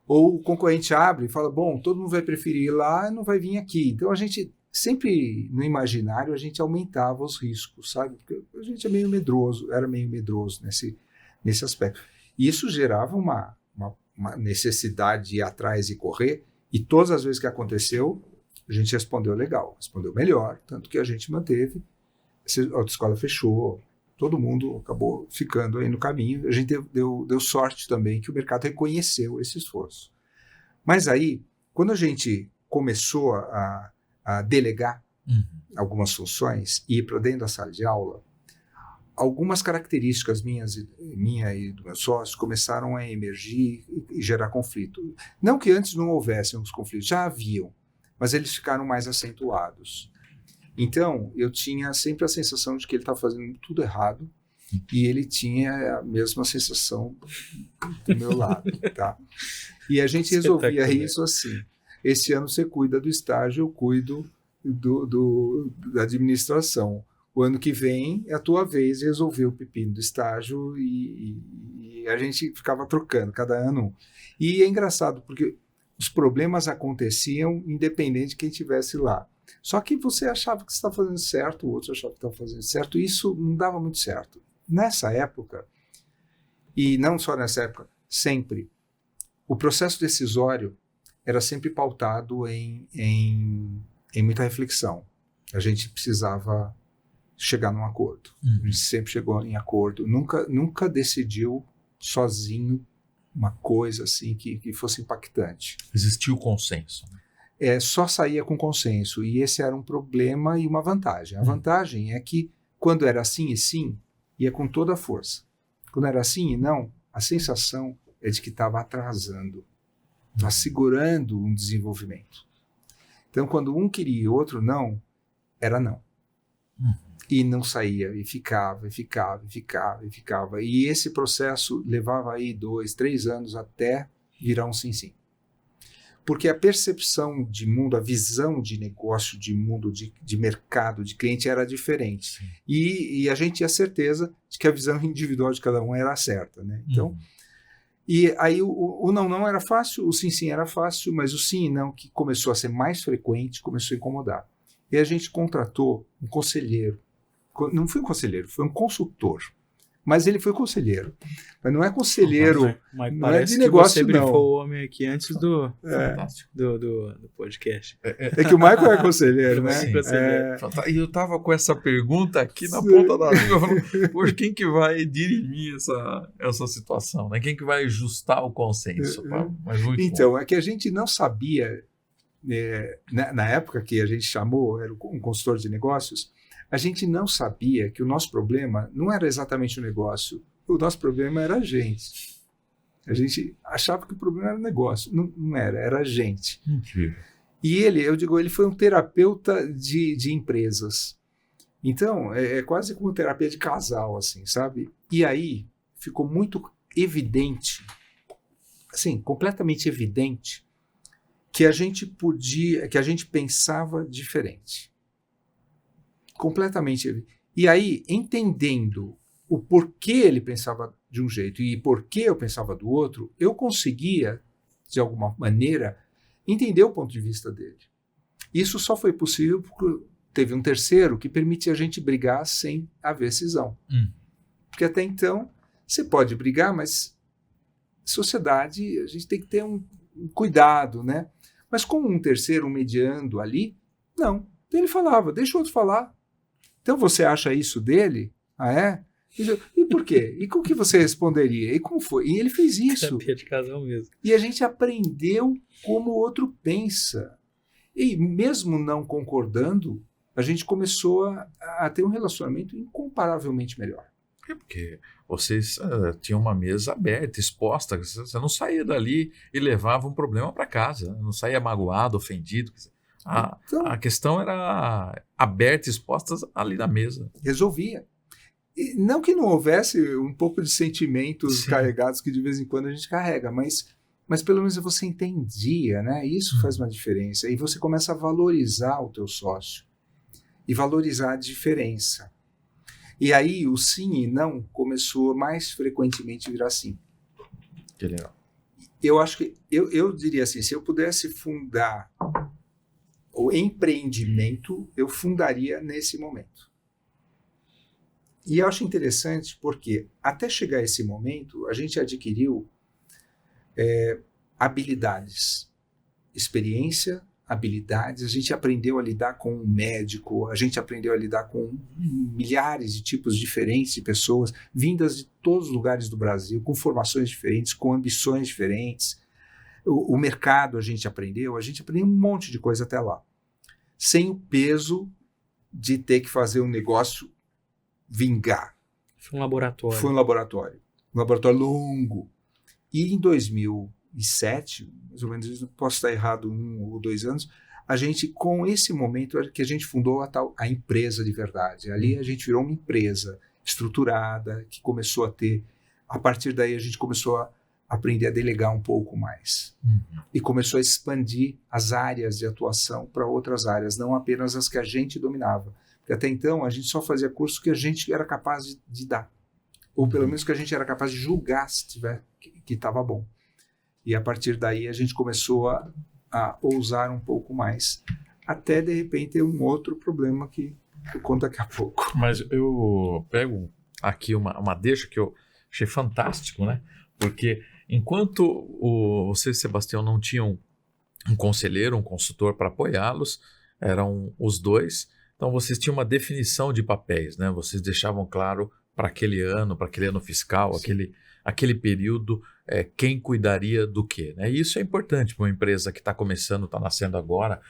Ou o concorrente abre e fala, bom, todo mundo vai preferir ir lá e não vai vir aqui. Então, a gente sempre, no imaginário, a gente aumentava os riscos, sabe? Porque a gente é meio medroso, era meio medroso nesse aspecto. E isso gerava uma necessidade de ir atrás e correr. E todas as vezes que aconteceu, a gente respondeu legal, respondeu melhor, tanto que a gente manteve, a autoescola fechou, todo mundo acabou ficando aí no caminho. A gente deu sorte também que o mercado reconheceu esse esforço. Mas aí, quando a gente começou a delegar algumas funções e ir para dentro da sala de aula, algumas características minha e do meu sócio começaram a emergir e gerar conflito. Não que antes não houvessem os conflitos, já haviam, mas eles ficaram mais acentuados. Então, eu tinha sempre a sensação de que ele estava fazendo tudo errado e ele tinha a mesma sensação do meu lado. Tá? E a gente resolvia isso assim. Esse ano você cuida do estágio, eu cuido da administração. o ano que vem é a tua vez de resolver o pepino do estágio e a gente ficava trocando, cada ano. E é engraçado, porque os problemas aconteciam independente de quem estivesse lá. Só que você achava que você estava fazendo certo, o outro achava que estava fazendo certo, e isso não dava muito certo. Nessa época, e não só nessa época, sempre, o processo decisório era sempre pautado em muita reflexão. A gente precisava chegar num acordo. A gente sempre chegou em acordo. Nunca decidiu sozinho uma coisa assim que fosse impactante. Existiu consenso. Só saía com consenso. E esse era um problema e uma vantagem. A vantagem é que quando era sim e sim, ia com toda a força. Quando era sim e não, a sensação é de que estava atrasando. Estava segurando um desenvolvimento. Então, quando um queria e o outro não, era não. E não saía, e ficava. E esse processo levava aí 2, 3 anos até virar um sim-sim. Porque a percepção de mundo, a visão de negócio, de mundo, de mercado, de cliente era diferente. E a gente tinha certeza de que a visão individual de cada um era certa, né? Então, e aí o não era fácil, o sim era fácil, mas o sim e não, que começou a ser mais frequente, começou a incomodar. E a gente contratou um conselheiro. Não foi um conselheiro, foi um consultor. Mas ele foi conselheiro. Mas não é conselheiro, mas não é de negócio, que você não. brifou o homem aqui antes do podcast. É que o Michael é conselheiro, né? Sim. E eu tava com essa pergunta aqui na ponta da língua, falando, poxa, quem que vai dirimir essa situação? Né? Quem que vai ajustar o consenso? Mas muito então, bom. é que a gente não sabia, na época que a gente chamou, era um consultor de negócios, a gente não sabia que o nosso problema não era exatamente o negócio, o nosso problema era a gente. A gente achava que o problema era o negócio, não era a gente. Incrível. E ele foi um terapeuta de empresas. Então, é quase como terapia de casal, assim, sabe? E aí ficou muito evidente, assim, completamente evidente, que a gente pensava diferente. Completamente. E aí, entendendo o porquê ele pensava de um jeito e porquê eu pensava do outro, eu conseguia, de alguma maneira, entender o ponto de vista dele. Isso só foi possível porque teve um terceiro que permitia a gente brigar sem haver cisão. Porque até então, você pode brigar, mas sociedade, a gente tem que ter um cuidado, né? Mas com um terceiro mediando ali, não. Ele falava, deixa o outro falar. Então você acha isso dele? Ah, é? E por quê? E com o que você responderia? E como foi? E ele fez isso. Terapia de casal mesmo. E a gente aprendeu como o outro pensa. E mesmo não concordando, a gente começou a ter um relacionamento incomparavelmente melhor. Porque vocês tinham uma mesa aberta, exposta, você não saía dali e levava um problema para casa, não saía magoado, ofendido. A questão era aberta, exposta ali na mesa. Resolvia. E não que não houvesse um pouco de sentimentos carregados que de vez em quando a gente carrega, mas pelo menos você entendia, né? Isso faz uma diferença. E você começa a valorizar o teu sócio e valorizar a diferença. E aí o sim e não começou mais frequentemente a virar sim. Que legal. Eu acho que, eu diria assim, se eu pudesse fundar o empreendimento, eu fundaria nesse momento. E eu acho interessante porque até chegar a esse momento, a gente adquiriu habilidades, experiência, habilidades, a gente aprendeu a lidar com um médico, a gente aprendeu a lidar com milhares de tipos diferentes de pessoas, vindas de todos os lugares do Brasil, com formações diferentes, com ambições diferentes. O mercado a gente aprendeu um monte de coisa até lá, sem o peso de ter que fazer um negócio vingar. Foi um laboratório. Foi um laboratório longo. E em 2007, mais ou menos, posso estar errado 1 ou 2 anos, a gente, com esse momento que a gente fundou a empresa de verdade. Ali a gente virou uma empresa estruturada, que começou a ter, a partir daí a gente começou a aprender a delegar um pouco mais. E começou a expandir as áreas de atuação para outras áreas, não apenas as que a gente dominava. Porque E até então, a gente só fazia curso que a gente era capaz de dar. Ou pelo menos que a gente era capaz de julgar se tiver que estava bom. E a partir daí a gente começou a ousar um pouco mais. Até, de repente, ter um outro problema que eu conto daqui a pouco. Mas eu pego aqui uma deixa que eu achei fantástico, né? Porque enquanto você e Sebastião não tinham um conselheiro, um consultor para apoiá-los, eram os dois. Então vocês tinham uma definição de papéis, né? Vocês deixavam claro para aquele ano fiscal, aquele período, quem cuidaria do quê, né? E isso é importante para uma empresa que está começando, está nascendo agora,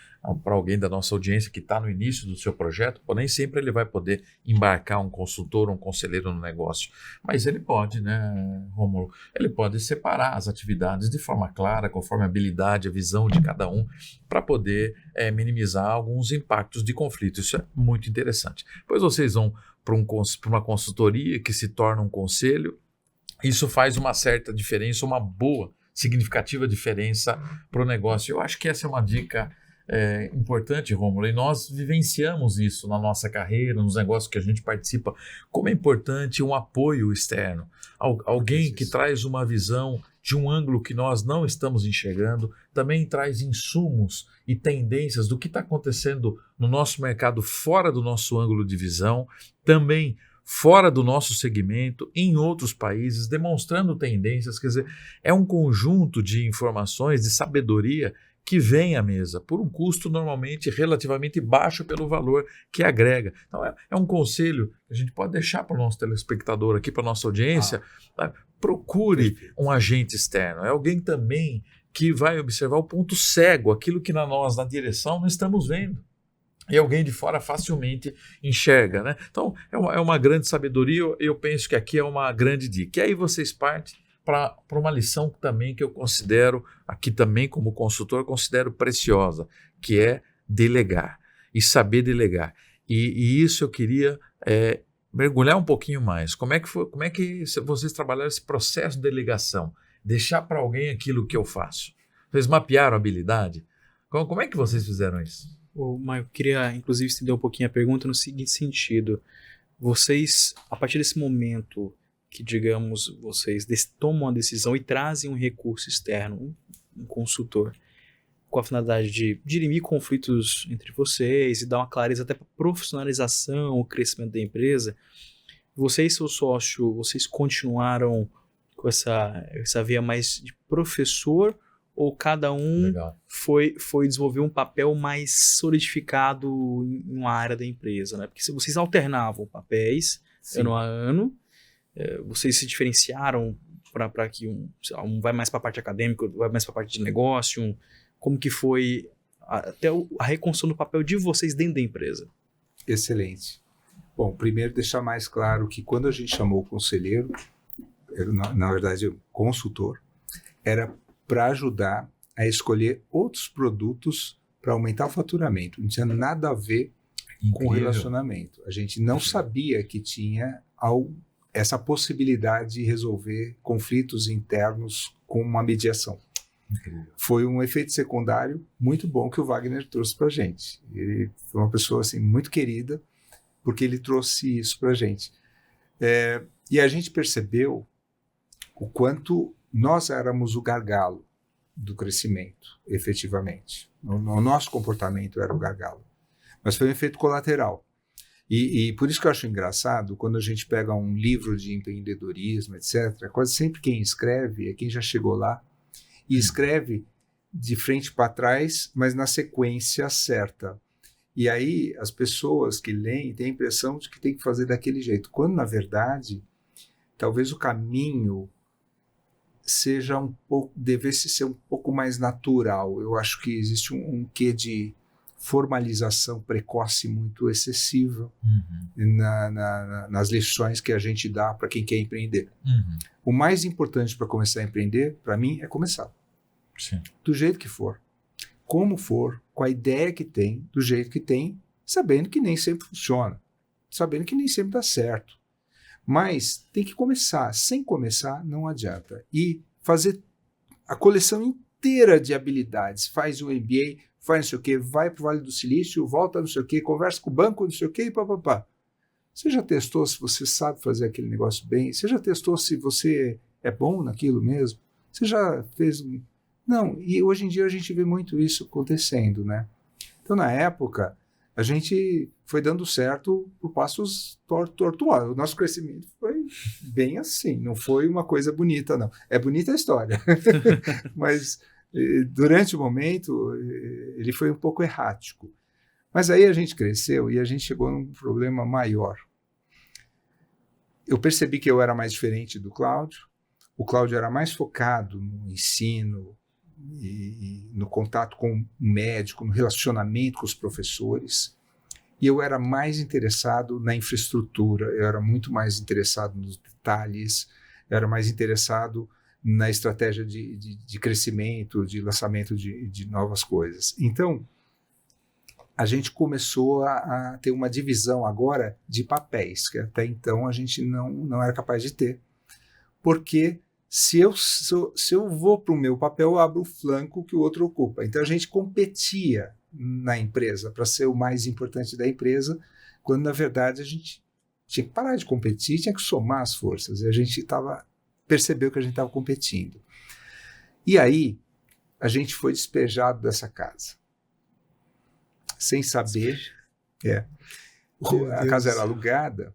para alguém da nossa audiência que está no início do seu projeto, nem sempre ele vai poder embarcar um consultor, um conselheiro no negócio, mas ele pode, né, Rômulo? Ele pode separar as atividades de forma clara, conforme a habilidade, a visão de cada um, para poder minimizar alguns impactos de conflito. Isso é muito interessante. Depois vocês vão para uma consultoria que se torna um conselho. Isso faz uma certa diferença, uma boa, significativa diferença para o negócio. Eu acho que essa é uma dica importante, Rômulo, e nós vivenciamos isso na nossa carreira, nos negócios que a gente participa, como é importante um apoio externo. Alguém que traz uma visão de um ângulo que nós não estamos enxergando, também traz insumos e tendências do que está acontecendo no nosso mercado fora do nosso ângulo de visão, também fora do nosso segmento, em outros países, demonstrando tendências. Quer dizer, é um conjunto de informações, de sabedoria que vem à mesa por um custo normalmente relativamente baixo pelo valor que agrega. Então é um conselho que a gente pode deixar para o nosso telespectador aqui, para a nossa audiência. Procure um agente externo, é alguém também que vai observar o ponto cego, aquilo que nós na direção não estamos vendo. E alguém de fora facilmente enxerga, né? Então, é uma grande sabedoria, eu penso que aqui é uma grande dica. E aí vocês partem para uma lição também que eu considero, aqui também como consultor, considero preciosa, que é delegar e saber delegar. E isso eu queria mergulhar um pouquinho mais. Como é que vocês trabalharam esse processo de delegação? Deixar para alguém aquilo que eu faço. Vocês mapearam a habilidade? Como é que vocês fizeram isso? Mas eu queria, inclusive, estender um pouquinho a pergunta no seguinte sentido. Vocês, a partir desse momento que, digamos, vocês tomam uma decisão e trazem um recurso externo, um consultor, com a finalidade de dirimir conflitos entre vocês e dar uma clareza até para a profissionalização, o crescimento da empresa, você e seu sócio, vocês continuaram com essa via mais de professor, ou cada um foi desenvolver um papel mais solidificado em uma área da empresa, né? Porque vocês alternavam papéis ano a ano, vocês se diferenciaram para que um vai mais para a parte acadêmica, vai mais para a parte de negócio, como que foi até a reconstrução do papel de vocês dentro da empresa? Excelente. Bom, primeiro deixar mais claro que quando a gente chamou o conselheiro, na verdade o consultor, era para ajudar a escolher outros produtos para aumentar o faturamento. Não tinha nada a ver com o relacionamento. A gente não sabia que tinha essa possibilidade de resolver conflitos internos com uma mediação. Incrível. Foi um efeito secundário muito bom que o Wagner trouxe para a gente. Ele foi uma pessoa assim, muito querida, porque ele trouxe isso para a gente. E a gente percebeu o quanto nós éramos o gargalo do crescimento, efetivamente. O nosso comportamento era o gargalo. Mas foi um efeito colateral. E por isso que eu acho engraçado, quando a gente pega um livro de empreendedorismo, etc., quase sempre quem escreve é quem já chegou lá e escreve de frente para trás, mas na sequência certa. E aí as pessoas que leem têm a impressão de que tem que fazer daquele jeito, quando na verdade talvez o caminho devesse ser um pouco mais natural. Eu acho que existe um quê de formalização precoce muito excessiva nas lições que a gente dá para quem quer empreender. O mais importante para começar a empreender, para mim, é começar. Sim. Do jeito que for, como for, com a ideia que tem, do jeito que tem, sabendo que nem sempre funciona, sabendo que nem sempre dá certo. Mas tem que começar. Sem começar, não adianta. E fazer a coleção inteira de habilidades. Faz o MBA, faz não sei o quê, vai para o Vale do Silício, volta não sei o quê, conversa com o banco, não sei o quê e papapá. Você já testou se você sabe fazer aquele negócio bem? Você já testou se você é bom naquilo mesmo? Você já fez... Não, e hoje em dia a gente vê muito isso acontecendo, né? Então, na época, a gente foi dando certo por passos tortuosos. O nosso crescimento foi bem assim, não foi uma coisa bonita, não. É bonita a história, mas durante o momento ele foi um pouco errático. Mas aí a gente cresceu e a gente chegou num problema maior. Eu percebi que eu era mais diferente do Cláudio. O Cláudio era mais focado no ensino e no contato com o médico, no relacionamento com os professores. E eu era mais interessado na infraestrutura, eu era muito mais interessado nos detalhes, eu era mais interessado na estratégia de crescimento, de lançamento de novas coisas. Então, a gente começou a ter uma divisão agora de papéis, que até então a gente não era capaz de ter. Porque se eu vou para o meu papel, eu abro o flanco que o outro ocupa. Então a gente competia na empresa para ser o mais importante da empresa, quando na verdade a gente tinha que parar de competir, tinha que somar as forças. E a gente percebeu que a gente estava competindo. E aí a gente foi despejado dessa casa. Sem saber, a casa era alugada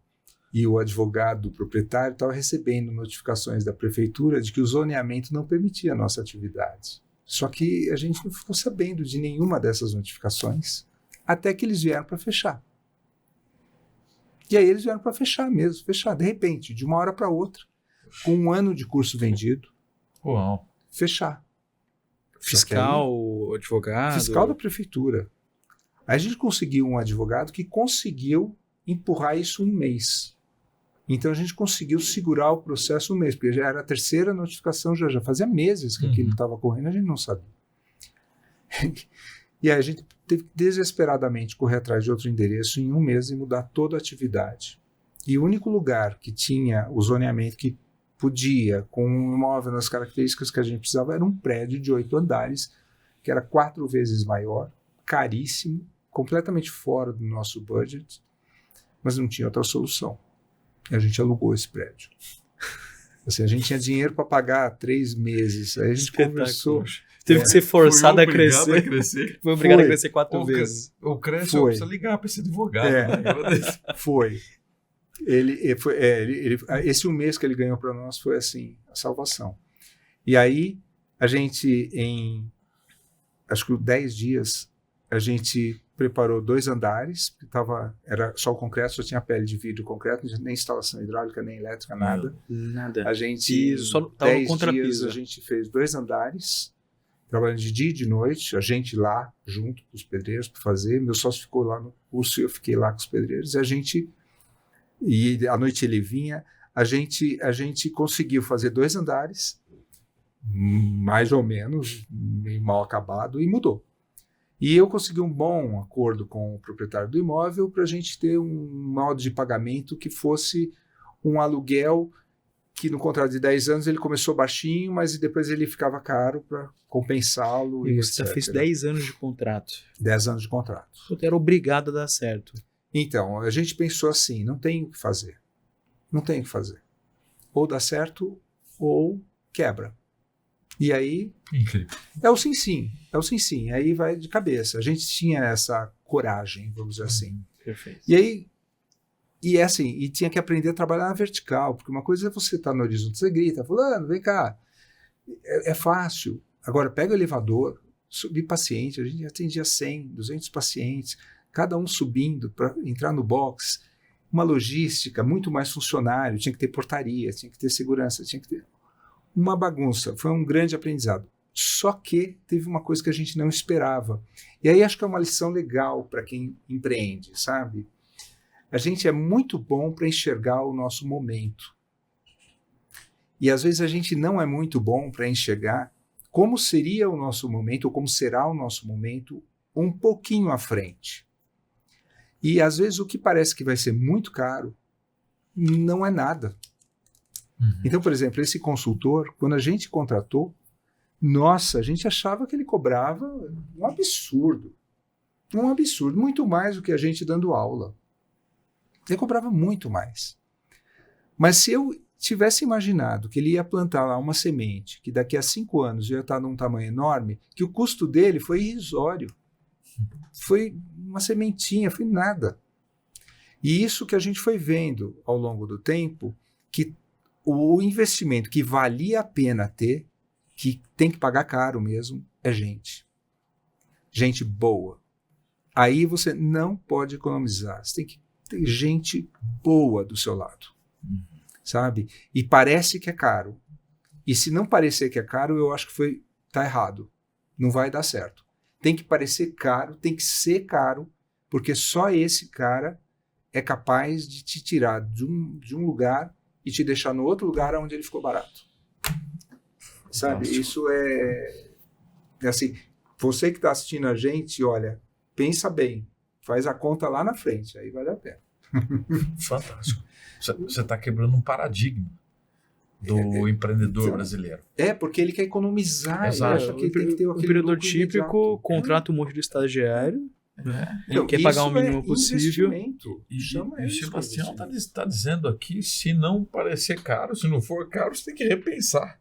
e o advogado proprietário estava recebendo notificações da prefeitura de que o zoneamento não permitia a nossa atividade. Só que a gente não ficou sabendo de nenhuma dessas notificações até que eles vieram para fechar. E aí eles vieram para fechar mesmo, fechar de repente, de uma hora para outra, com 1 ano de curso vendido. Uau. Fechar. Fiscal, advogado? Fiscal da prefeitura. Aí a gente conseguiu um advogado que conseguiu empurrar isso 1 mês. Então a gente conseguiu segurar o processo 1 mês, porque já era a 3ª notificação, já fazia meses que aquilo estava correndo, a gente não sabia. E aí a gente teve que desesperadamente correr atrás de outro endereço em 1 mês e mudar toda a atividade. E o único lugar que tinha o zoneamento que podia, com um imóvel nas características que a gente precisava, era um prédio de 8 andares, que era 4 vezes maior, caríssimo, completamente fora do nosso budget, mas não tinha outra solução. E a gente alugou esse prédio. Assim, a gente tinha dinheiro para pagar 3 meses. Aí a gente conversou. Teve que ser forçado a crescer. Foi obrigado a crescer 4 vezes. O Cresce precisa ligar para esse advogado. Foi. Esse 1 mês que ele ganhou para nós foi assim, a salvação. E aí, a gente, em acho que 10 dias, a gente preparou 2 andares, era só o concreto, só tinha pele de vidro concreto, nem instalação hidráulica, nem elétrica, nada. Nada. A gente, só em 10 dias, a gente fez 2 andares, trabalhando de dia e de noite, a gente lá, junto com os pedreiros, para fazer. Meu sócio ficou lá no curso e eu fiquei lá com os pedreiros, e à noite ele vinha, a gente conseguiu fazer 2 andares, mais ou menos, meio mal acabado, e mudou. E eu consegui um bom acordo com o proprietário do imóvel para a gente ter um modo de pagamento que fosse um aluguel que no contrato de 10 anos ele começou baixinho, mas depois ele ficava caro para compensá-lo. E você já fez 10 anos de contrato. 10 anos de contrato. Você era obrigado a dar certo. Então, a gente pensou assim, não tem o que fazer. Não tem o que fazer. Ou dá certo ou quebra. E aí, é o sim. Aí vai de cabeça. A gente tinha essa coragem, vamos dizer assim. Perfeito. E aí, e tinha que aprender a trabalhar na vertical, porque uma coisa é você estar no horizonte, você grita, fulano, vem cá. É fácil. Agora, pega o elevador, subir paciente, a gente atendia 100, 200 pacientes, cada um subindo para entrar no box. Uma logística, muito mais funcionário, tinha que ter portaria, tinha que ter segurança, tinha que ter... Uma bagunça, foi um grande aprendizado. Só que teve uma coisa que a gente não esperava. E aí acho que é uma lição legal para quem empreende, sabe? A gente é muito bom para enxergar o nosso momento. E às vezes a gente não é muito bom para enxergar como seria o nosso momento, ou como será o nosso momento um pouquinho à frente. E às vezes o que parece que vai ser muito caro não é nada. Então, por exemplo, esse consultor, quando a gente contratou, Nossa, a gente achava que ele cobrava um absurdo. Um absurdo, muito mais do que a gente dando aula. Ele cobrava muito mais. Mas se eu tivesse imaginado que ele ia plantar lá uma semente, que daqui a 5 anos ia estar num tamanho enorme, que o custo dele foi irrisório. Foi uma sementinha, foi nada. E isso que a gente foi vendo ao longo do tempo, que o investimento que valia a pena ter, que tem que pagar caro mesmo, é gente. Gente boa. Aí você não pode economizar. Você tem que ter gente boa do seu lado. Sabe? E parece que é caro. E se não parecer que é caro, eu acho que tá errado. Não vai dar certo. Tem que parecer caro, tem que ser caro, porque só esse cara é capaz de te tirar de um lugar e te deixar no outro lugar onde ele ficou barato. Sabe? Nossa. Isso é assim, você que está assistindo a gente, olha, pensa bem, faz a conta lá na frente, aí vale a pena. Fantástico. Você está quebrando um paradigma do empreendedor brasileiro. Porque ele quer economizar. Exato. Ele acha que tem que ter o empreendedor típico contrata um monte de estagiário, ele quer pagar o mínimo possível. E o Sebastião está dizendo aqui, se não parecer caro, se não for caro, você tem que repensar.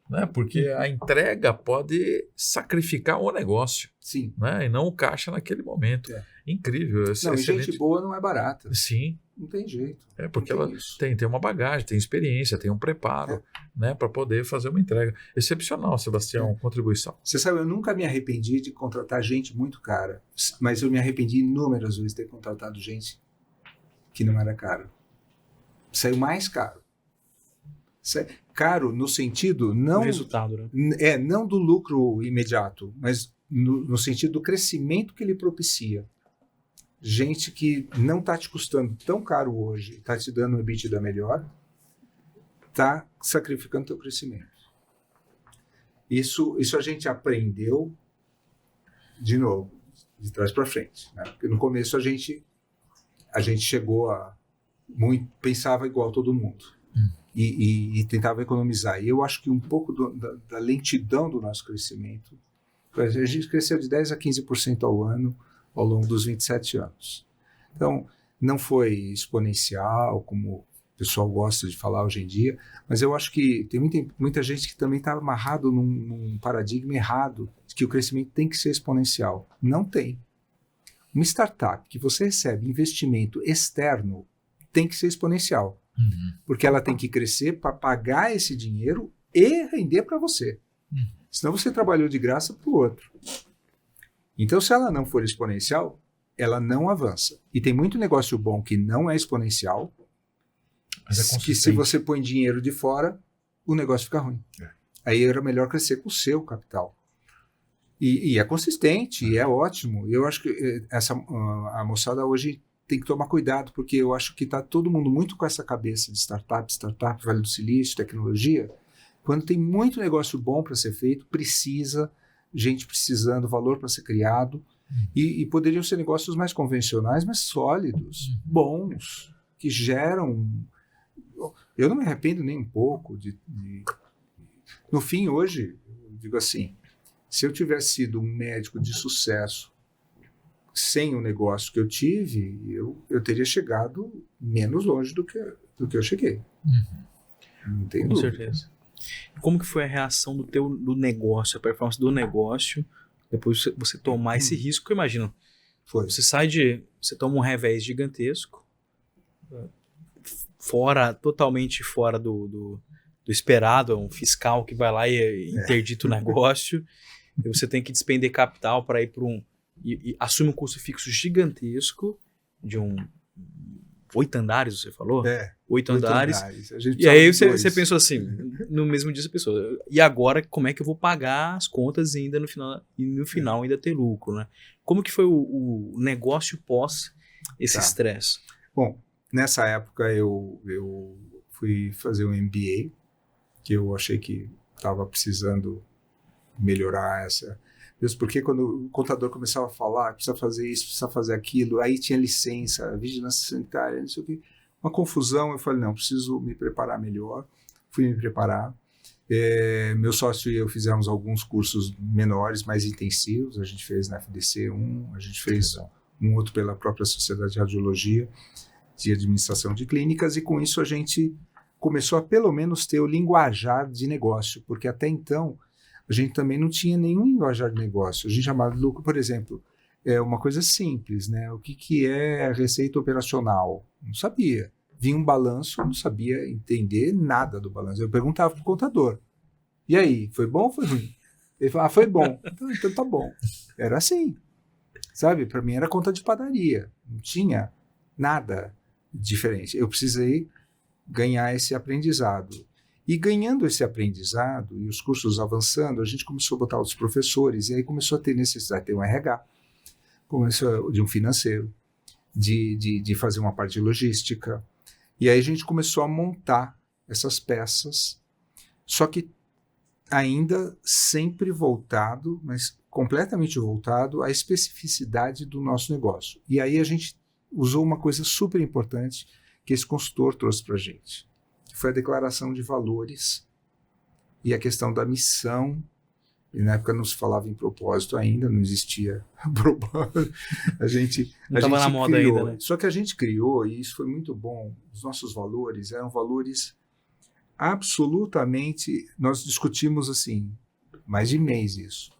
Né? Porque a entrega pode sacrificar o negócio. Sim. Né? E não o caixa naquele momento. Incrível. Não, gente boa não é barata. Sim. Não tem jeito. Porque ela tem uma bagagem, tem experiência, tem um preparo, né, para poder fazer uma entrega. Excepcional, Sebastião, contribuição. Você sabe, eu nunca me arrependi de contratar gente muito cara, mas eu me arrependi inúmeras vezes de ter contratado gente que não era cara. Saiu mais caro. Caro no sentido não o resultado, né? Não do lucro imediato, mas no sentido do crescimento que ele propicia. Gente que não está te custando tão caro hoje, está te dando um EBITDA melhor, está sacrificando teu crescimento. Isso a gente aprendeu de novo, de trás para frente, né? Porque no começo a gente chegou pensava igual todo mundo. E tentava economizar. E eu acho que um pouco da lentidão do nosso crescimento, a gente cresceu de 10% a 15% ao ano ao longo dos 27 anos. Então, não foi exponencial, como o pessoal gosta de falar hoje em dia, mas eu acho que tem muita gente que também está amarrado num paradigma errado, de que o crescimento tem que ser exponencial. Não tem. Uma startup que você recebe investimento externo tem que ser exponencial. Porque ela tem que crescer para pagar esse dinheiro e render para você. Senão você trabalhou de graça para o outro. Então, se ela não for exponencial, ela não avança. E tem muito negócio bom que não é exponencial, mas que se você põe dinheiro de fora, o negócio fica ruim. Aí era melhor crescer com o seu capital. E é consistente, e é ótimo. Eu acho que a moçada hoje tem que tomar cuidado, porque eu acho que está todo mundo muito com essa cabeça de startup, Vale do Silício, tecnologia. Quando tem muito negócio bom para ser feito, gente precisando, valor para ser criado, e poderiam ser negócios mais convencionais, mas sólidos, bons, que geram... Eu não me arrependo nem um pouco No fim, hoje, eu digo assim, se eu tivesse sido um médico de sucesso sem o negócio que eu tive, eu teria chegado menos longe do que eu cheguei. Não tem dúvida. Com certeza. Como que foi a reação do negócio, a performance do negócio, depois de você tomar esse risco? Eu imagino. Você toma um revés gigantesco, totalmente fora do esperado, é um fiscal que vai lá e interdita o negócio, e você tem que despender capital para ir para e assume um custo fixo gigantesco de 8 andares, você falou? 8 andares. E aí você pensou assim, no mesmo dia você pensou, e agora como é que eu vou pagar as contas ainda no final ainda ter lucro, né? Como que foi o negócio pós esse estresse? Bom, nessa época eu fui fazer um MBA, que eu achei que estava precisando melhorar Mesmo porque quando o contador começava a falar, precisa fazer isso, precisa fazer aquilo, aí tinha licença, vigilância sanitária, não sei o quê. Uma confusão, eu falei, não, preciso me preparar melhor. Fui me preparar. Meu sócio e eu fizemos alguns cursos menores, mais intensivos. A gente fez na FDC a gente fez um outro pela própria Sociedade de Radiologia, de Administração de Clínicas, e com isso a gente começou a pelo menos ter o linguajar de negócio, porque até então a gente também não tinha nenhum linguajar de negócio. A gente chamava de lucro, por exemplo, é uma coisa simples, né? O que é receita operacional? Não sabia. Vinha um balanço, eu não sabia entender nada do balanço. Eu perguntava para o contador, e aí, foi bom ou foi ruim? Ele falava, foi bom. Então tá bom. Era assim, sabe? Para mim era conta de padaria. Não tinha nada diferente. Eu precisei ganhar esse aprendizado. E ganhando esse aprendizado e os cursos avançando, a gente começou a botar os professores, e aí começou a ter necessidade de ter um RH, começou de um financeiro, de fazer uma parte de logística. E aí a gente começou a montar essas peças, só que ainda sempre voltado, mas completamente voltado à especificidade do nosso negócio. E aí a gente usou uma coisa super importante que esse consultor trouxe para a gente, que foi a declaração de valores e a questão da missão. E na época não se falava em propósito ainda, não existia propósito. A gente estava na moda criou, ainda, né? Só que a gente criou, e isso foi muito bom, os nossos valores eram valores absolutamente, nós discutimos assim, mais de mês isso,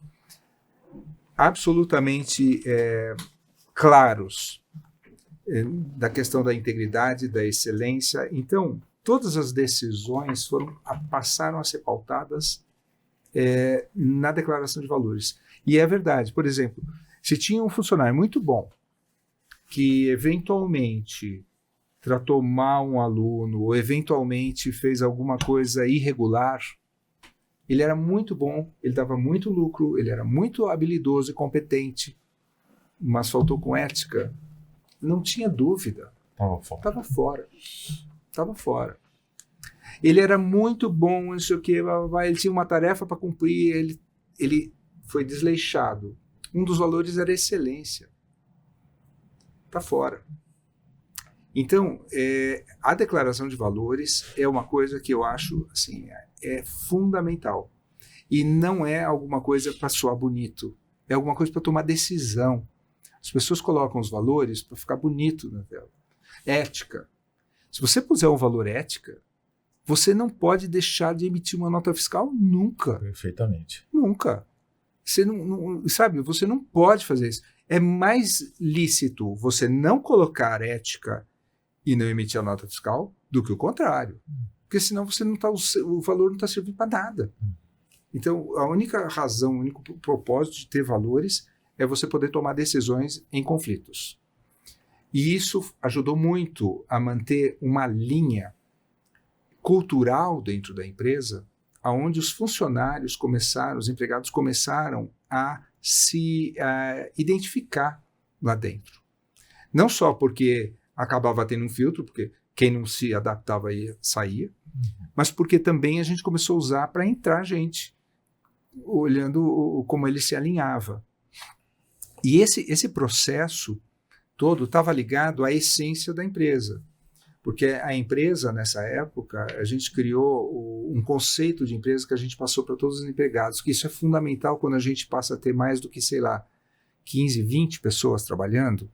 absolutamente claros, da questão da integridade, da excelência. Então, todas as decisões passaram a ser pautadas na declaração de valores. E é verdade, por exemplo, se tinha um funcionário muito bom que eventualmente tratou mal um aluno ou eventualmente fez alguma coisa irregular, ele era muito bom, ele dava muito lucro, ele era muito habilidoso e competente, mas faltou com ética, não tinha dúvida, estava fora. Ele era muito bom, não sei o que, ele tinha uma tarefa para cumprir, ele foi desleixado. Um dos valores era a excelência. Está fora. Então, a declaração de valores é uma coisa que eu acho assim, é fundamental. E não é alguma coisa para soar bonito, é alguma coisa para tomar decisão. As pessoas colocam os valores para ficar bonito na tela. Ética. Se você puser um valor ética, você não pode deixar de emitir uma nota fiscal nunca. Perfeitamente. Nunca. Você sabe, você não pode fazer isso. É mais lícito você não colocar ética e não emitir a nota fiscal do que o contrário. Porque senão o valor não está servindo para nada. Então, a única razão, o único propósito de ter valores é você poder tomar decisões em conflitos. E isso ajudou muito a manter uma linha cultural dentro da empresa, onde os funcionários os empregados começaram a se identificar lá dentro. Não só porque acabava tendo um filtro, porque quem não se adaptava saía, mas porque também a gente começou a usar para entrar gente, olhando como ele se alinhava. E esse processo todo estava ligado à essência da empresa. Porque a empresa, nessa época, a gente criou um conceito de empresa que a gente passou para todos os empregados, que isso é fundamental quando a gente passa a ter mais do que, 15, 20 pessoas trabalhando.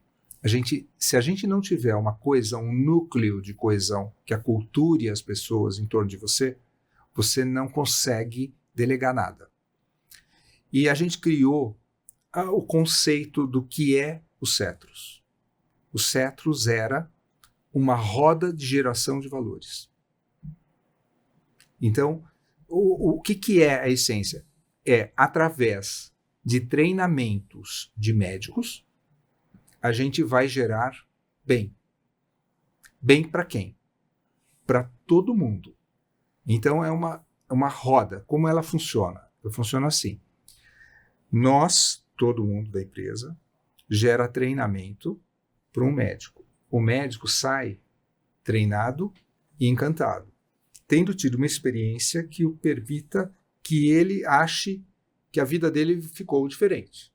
Se a gente não tiver uma coesão, um núcleo de coesão que aculture as pessoas em torno de você, você não consegue delegar nada. E a gente criou o conceito do que é o Cetros. O Cetros era uma roda de geração de valores. Então, o que é a essência? É, através de treinamentos de médicos, a gente vai gerar bem. Bem para quem? Para todo mundo. Então, é uma roda. Como ela funciona? Ela funciona assim. Todo mundo da empresa, gera treinamento para um médico. O médico sai treinado e encantado, tendo tido uma experiência que o permita que ele ache que a vida dele ficou diferente.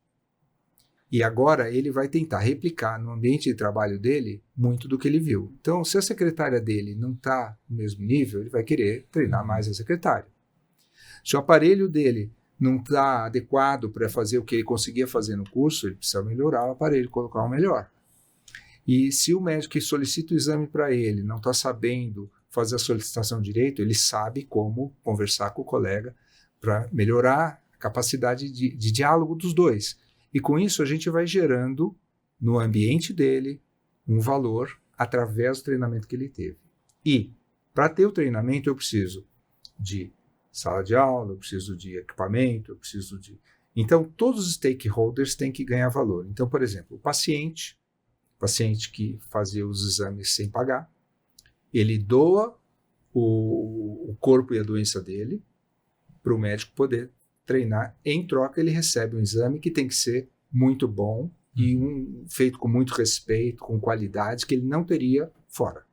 E agora ele vai tentar replicar no ambiente de trabalho dele muito do que ele viu. Então, se a secretária dele não está no mesmo nível, ele vai querer treinar mais a secretária. Se o aparelho dele não está adequado para fazer o que ele conseguia fazer no curso, ele precisa melhorar o aparelho, colocar o melhor. E se o médico que solicita o exame para ele não está sabendo fazer a solicitação direito, ele sabe como conversar com o colega para melhorar a capacidade de diálogo dos dois. E com isso a gente vai gerando no ambiente dele um valor através do treinamento que ele teve. E para ter o treinamento eu preciso de sala de aula, eu preciso de equipamento, eu preciso de... Então todos os stakeholders têm que ganhar valor. Então, por exemplo, o paciente que fazia os exames sem pagar, ele doa o corpo e a doença dele para o médico poder treinar. Em troca, ele recebe um exame que tem que ser muito bom e feito com muito respeito, com qualidade, que ele não teria fora.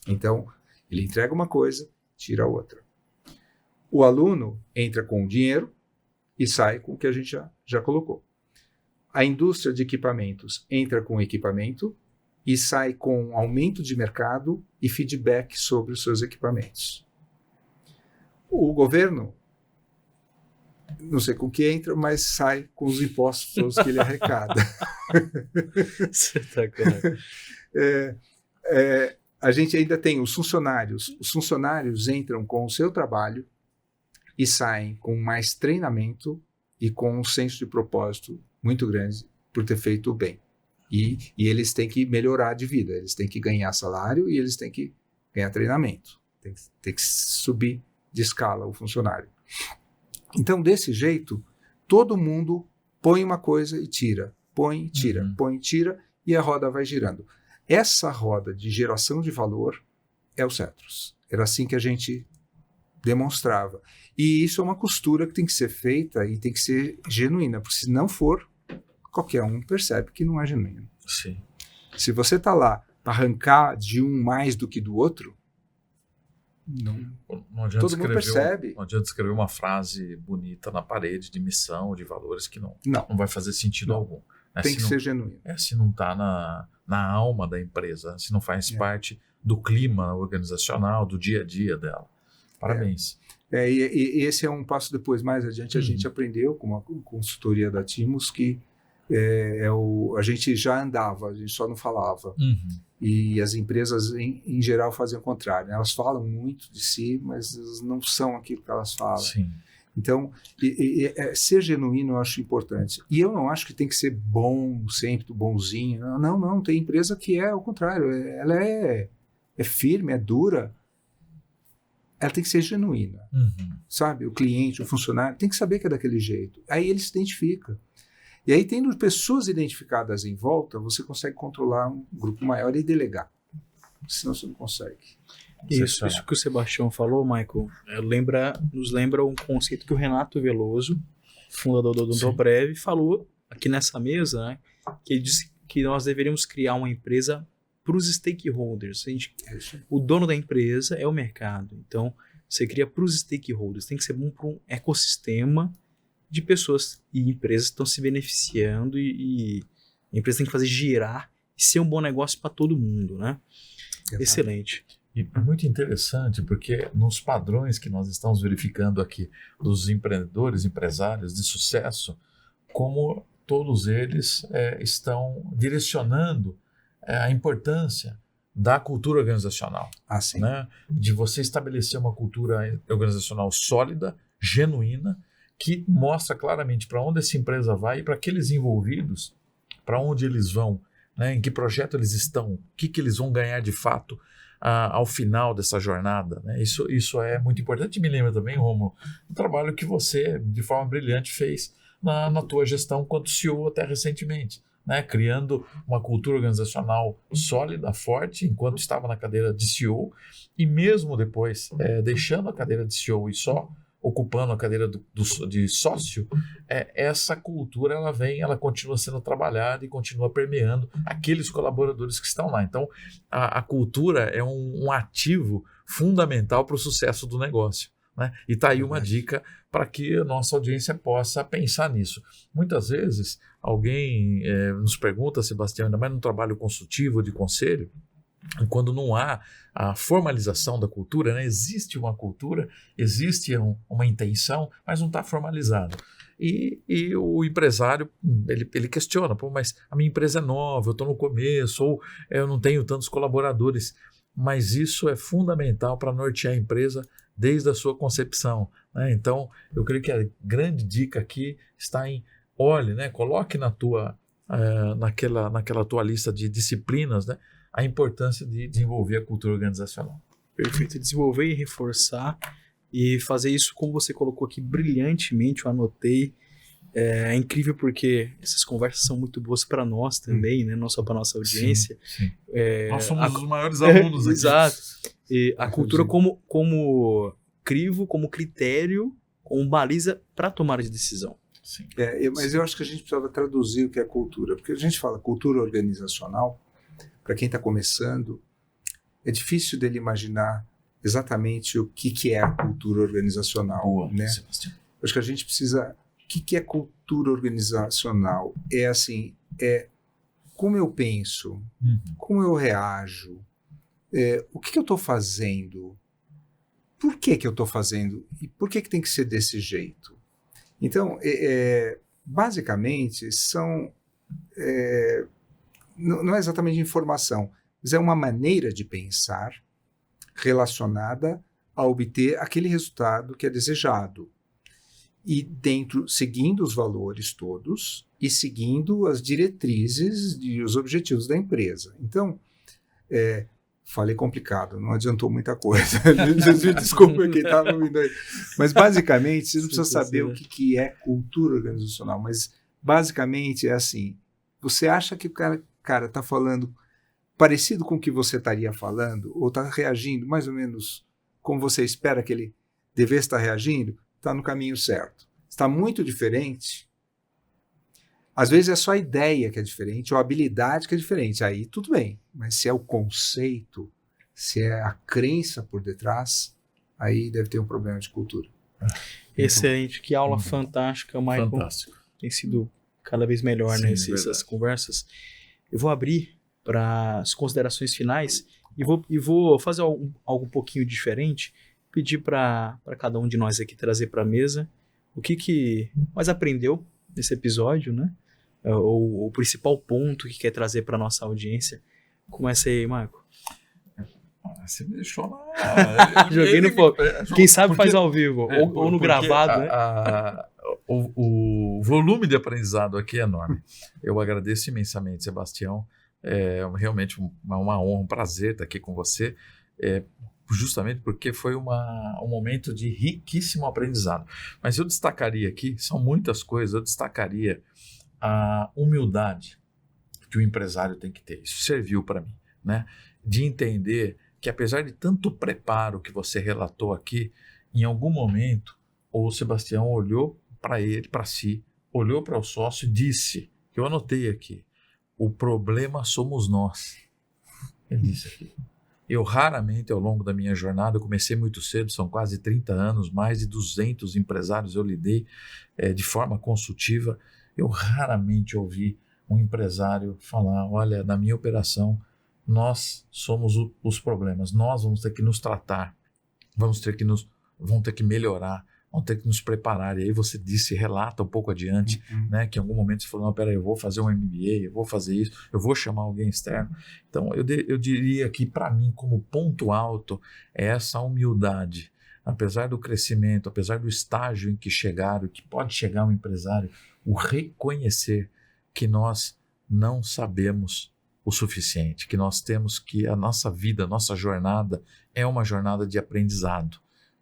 Então, ele entrega uma coisa, tira a outra. O aluno entra com o dinheiro e sai com o que a gente já colocou. A indústria de equipamentos entra com o equipamento e sai com aumento de mercado e feedback sobre os seus equipamentos. O governo, não sei com que entra, mas sai com os impostos todos que ele arrecada. Você tá claro. A gente ainda tem os funcionários. Os funcionários entram com o seu trabalho e saem com mais treinamento e com um senso de propósito muito grande por ter feito o bem. E eles têm que melhorar de vida, eles têm que ganhar salário e eles têm que ganhar treinamento. Tem que subir de escala o funcionário. Então, desse jeito, todo mundo põe uma coisa e tira, põe, tira, põe, tira, e a roda vai girando. Essa roda de geração de valor é o Cetros. Era assim que a gente demonstrava. E isso é uma costura que tem que ser feita e tem que ser genuína, porque se não for, qualquer um percebe que não é genuíno. Sim. Se você está lá para arrancar de um mais do que do outro, não adianta todo mundo percebe. Não adianta escrever uma frase bonita na parede de missão, de valores que não vai fazer sentido algum. Tem que ser genuíno. Se não está na alma da empresa, se não faz parte do clima organizacional, do dia a dia dela. Parabéns. E esse é um passo depois, mais adiante, a gente aprendeu com uma consultoria da Timos que a gente já andava, a gente só não falava. E as empresas, em geral, fazem o contrário. Elas falam muito de si, mas elas não são aquilo que elas falam. Sim. Então, ser genuíno eu acho importante. E eu não acho que tem que ser bom, sempre bonzinho. Não. Tem empresa que é o contrário. Ela é firme, é dura. Ela tem que ser genuína. Sabe? O cliente, o funcionário, tem que saber que é daquele jeito. Aí ele se identifica. E aí, tendo pessoas identificadas em volta, você consegue controlar um grupo maior e delegar. Senão você não consegue. Isso que o Sebastião falou, Michael, nos lembra um conceito que o Renato Veloso, fundador do Odontoprev, falou aqui nessa mesa, né, que ele disse que nós deveríamos criar uma empresa para os stakeholders. O dono da empresa é o mercado. Então, você cria para os stakeholders. Tem que ser bom para um ecossistema de pessoas e empresas que estão se beneficiando e a empresa tem que fazer girar e ser um bom negócio para todo mundo, né? Excelente. E é muito interessante porque nos padrões que nós estamos verificando aqui dos empreendedores, empresários de sucesso, como todos eles estão direcionando a importância da cultura organizacional. Né? De você estabelecer uma cultura organizacional sólida, genuína, que mostra claramente para onde essa empresa vai e para aqueles envolvidos, para onde eles vão, né? Em que projeto eles estão, o que eles vão ganhar de fato ao final dessa jornada. Né? Isso é muito importante. Me lembra também, Rômulo, do trabalho que você, de forma brilhante, fez na tua gestão quanto CEO até recentemente, né? Criando uma cultura organizacional sólida, forte, enquanto estava na cadeira de CEO, e mesmo depois, deixando a cadeira de CEO e só ocupando a cadeira de sócio, essa cultura ela continua sendo trabalhada e continua permeando aqueles colaboradores que estão lá. Então, a cultura é um ativo fundamental para o sucesso do negócio. Né? E está aí uma dica para que a nossa audiência possa pensar nisso. Muitas vezes, alguém nos pergunta, Sebastião, ainda mais no trabalho consultivo de conselho, E quando não há a formalização da cultura, né? Existe uma cultura, existe uma intenção, mas não está formalizado. E o empresário, ele questiona, pô, mas a minha empresa é nova, eu estou no começo, ou eu não tenho tantos colaboradores. Mas isso é fundamental para nortear a empresa desde a sua concepção, né? Então, eu creio que a grande dica aqui está em olhe, né? Coloque naquela tua lista de disciplinas, né? A importância de desenvolver a cultura organizacional. Perfeito. Desenvolver e reforçar e fazer isso como você colocou aqui brilhantemente, eu anotei. É incrível porque essas conversas são muito boas para nós também, né? Não só para nossa audiência. Sim. Nós somos os maiores alunos aqui. Exato. E a cultura como crivo, como critério, como baliza para tomar de decisão. Sim. Mas eu acho que a gente precisava traduzir o que é cultura, porque a gente fala cultura organizacional, para quem está começando, é difícil dele imaginar exatamente o que é a cultura organizacional. Boa, né? Sebastião. Acho que a gente precisa... O que é cultura organizacional? É assim, como eu penso, como eu reajo, o que eu estou fazendo, por que eu estou fazendo e por que tem que ser desse jeito. Então, basicamente, não é exatamente informação, mas é uma maneira de pensar relacionada a obter aquele resultado que é desejado. E seguindo os valores todos e seguindo as diretrizes e os objetivos da empresa. Então, falei complicado, não adiantou muita coisa. Desculpa quem estava ouvindo aí. Mas, basicamente, você não precisa saber o que é cultura organizacional, mas, basicamente, é assim, você acha que o cara está falando parecido com o que você estaria falando, ou está reagindo mais ou menos como você espera que ele devesse estar reagindo, está no caminho certo. Está muito diferente, às vezes é só a ideia que é diferente ou a habilidade que é diferente, aí tudo bem, mas se é o conceito, se é a crença por detrás, aí deve ter um problema de cultura. Excelente, que aula fantástica, Michael. Fantástico. Tem sido cada vez melhor, Sim, né, essas conversas. Eu vou abrir para as considerações finais e vou fazer algo um pouquinho diferente, pedir para cada um de nós aqui trazer para a mesa o que mais aprendeu nesse episódio, né? O principal ponto que quer trazer para nossa audiência. Começa aí, Marco. Você me deixou lá. Joguei no fogo. Quem sabe faz ao vivo, ou no gravado, né? O volume de aprendizado aqui é enorme. Eu agradeço imensamente, Sebastião. É realmente uma honra, um prazer estar aqui com você. Justamente porque foi um momento de riquíssimo aprendizado. Mas eu destacaria aqui, são muitas coisas, eu destacaria a humildade que o empresário tem que ter. Isso serviu para mim, né? De entender que apesar de tanto preparo que você relatou aqui, em algum momento o Sebastião olhou para ele, para si, olhou para o sócio e disse, que eu anotei aqui, o problema somos nós. Ele disse aqui. Eu raramente, ao longo da minha jornada, eu comecei muito cedo, são quase 30 anos, mais de 200 empresários eu lidei de forma consultiva. Eu raramente ouvi um empresário falar, olha, na minha operação, nós somos os problemas, nós vamos ter que nos tratar, vamos ter que melhorar, vamos ter que nos preparar. E aí você relata um pouco adiante, né, que em algum momento você falou, não, peraí, eu vou fazer um MBA, eu vou fazer isso, eu vou chamar alguém externo. Então, eu diria que, para mim, como ponto alto, é essa humildade. Apesar do crescimento, apesar do estágio em que chegaram, que pode chegar um empresário, o reconhecer que nós não sabemos o suficiente, que nós temos que a nossa vida, a nossa jornada é uma jornada de aprendizado,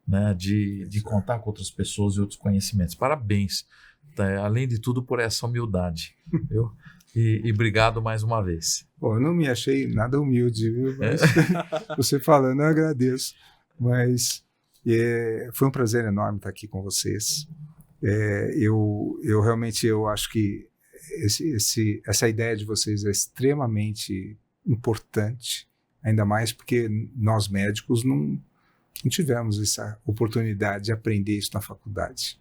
né, de contar com outras pessoas e outros conhecimentos. Parabéns, tá? Além de tudo, por essa humildade, viu? E obrigado mais uma vez. Bom, eu não me achei nada humilde, viu? Mas você falando, eu agradeço. Mas foi um prazer enorme estar aqui com vocês. Eu realmente acho que essa ideia de vocês é extremamente importante, ainda mais porque nós médicos não tivemos essa oportunidade de aprender isso na faculdade.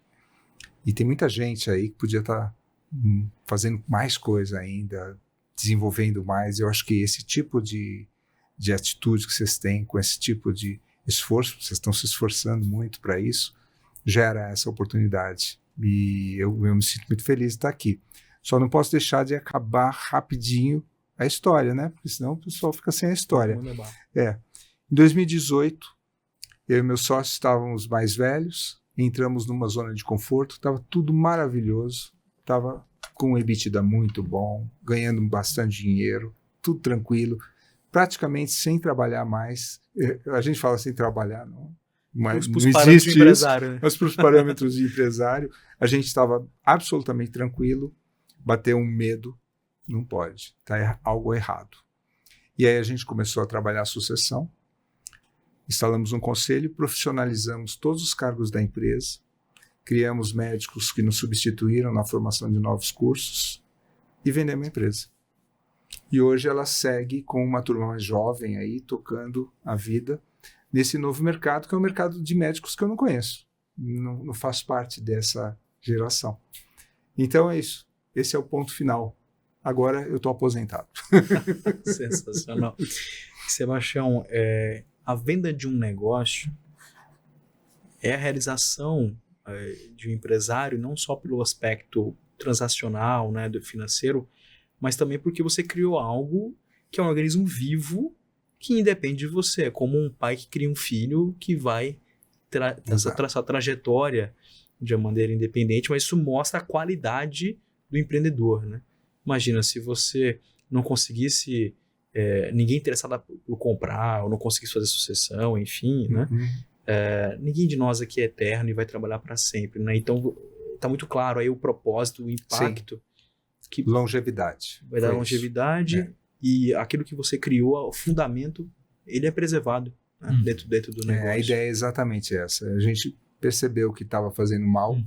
E tem muita gente aí que podia estar fazendo mais coisa ainda, desenvolvendo mais. Eu acho que esse tipo de de atitude que vocês têm com esse tipo de esforço, vocês estão se esforçando muito para isso, gera essa oportunidade. E eu me sinto muito feliz de estar aqui. Só não posso deixar de acabar rapidinho a história, né? Porque senão o pessoal fica sem a história. Em 2018, eu e meus sócios estávamos mais velhos, entramos numa zona de conforto, estava tudo maravilhoso, estava com um EBITDA muito bom, ganhando bastante dinheiro, tudo tranquilo, praticamente sem trabalhar mais. A gente fala sem trabalhar, não, mas não existe isso, né? Mas para os parâmetros de empresário, a gente estava absolutamente tranquilo, bateu um medo, não pode, está algo errado. E aí a gente começou a trabalhar a sucessão, instalamos um conselho, profissionalizamos todos os cargos da empresa, criamos médicos que nos substituíram na formação de novos cursos e vendemos a empresa. E hoje ela segue com uma turma mais jovem aí, tocando a vida nesse novo mercado, que é um mercado de médicos que eu não conheço. Não faço parte dessa geração. Então é isso. Esse é o ponto final. Agora eu estou aposentado. Sensacional. Sebastião, a venda de um negócio é a realização de um empresário, não só pelo aspecto transacional, né, do financeiro, mas também porque você criou algo que é um organismo vivo que independe de você. É como um pai que cria um filho que vai traçar a trajetória de uma maneira independente, mas isso mostra a qualidade do empreendedor, né? Imagina, se você não conseguisse, ninguém interessado por comprar, ou não conseguisse fazer sucessão, enfim, né? Ninguém de nós aqui é eterno e vai trabalhar para sempre, né? Então, está muito claro aí o propósito, o impacto. Que longevidade. Vai dar longevidade e aquilo que você criou, o fundamento, ele é preservado, né? Dentro do negócio. A ideia é exatamente essa. A gente percebeu que estava fazendo mal,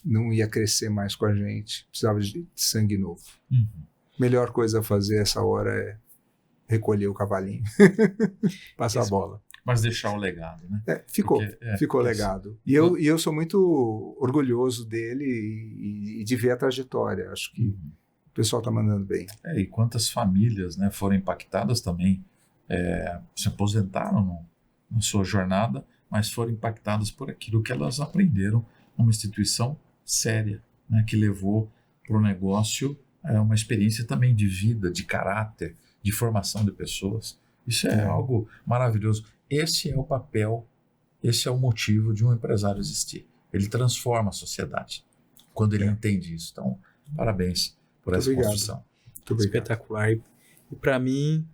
não ia crescer mais com a gente, precisava de sangue novo. Melhor coisa a fazer essa hora é recolher o cavalinho, passar a bola. Mas deixar o legado, né? Ficou legado. E eu sou muito orgulhoso dele e de ver a trajetória. Acho que o pessoal está mandando bem. E quantas famílias, né, foram impactadas também, se aposentaram na sua jornada, mas foram impactadas por aquilo que elas aprenderam numa instituição séria, né, que levou para o negócio uma experiência também de vida, de caráter, de formação de pessoas. Isso é algo maravilhoso. Esse é o papel, esse é o motivo de um empresário existir. Ele transforma a sociedade quando ele entende isso. Então, parabéns por essa construção. Espetacular. E para mim,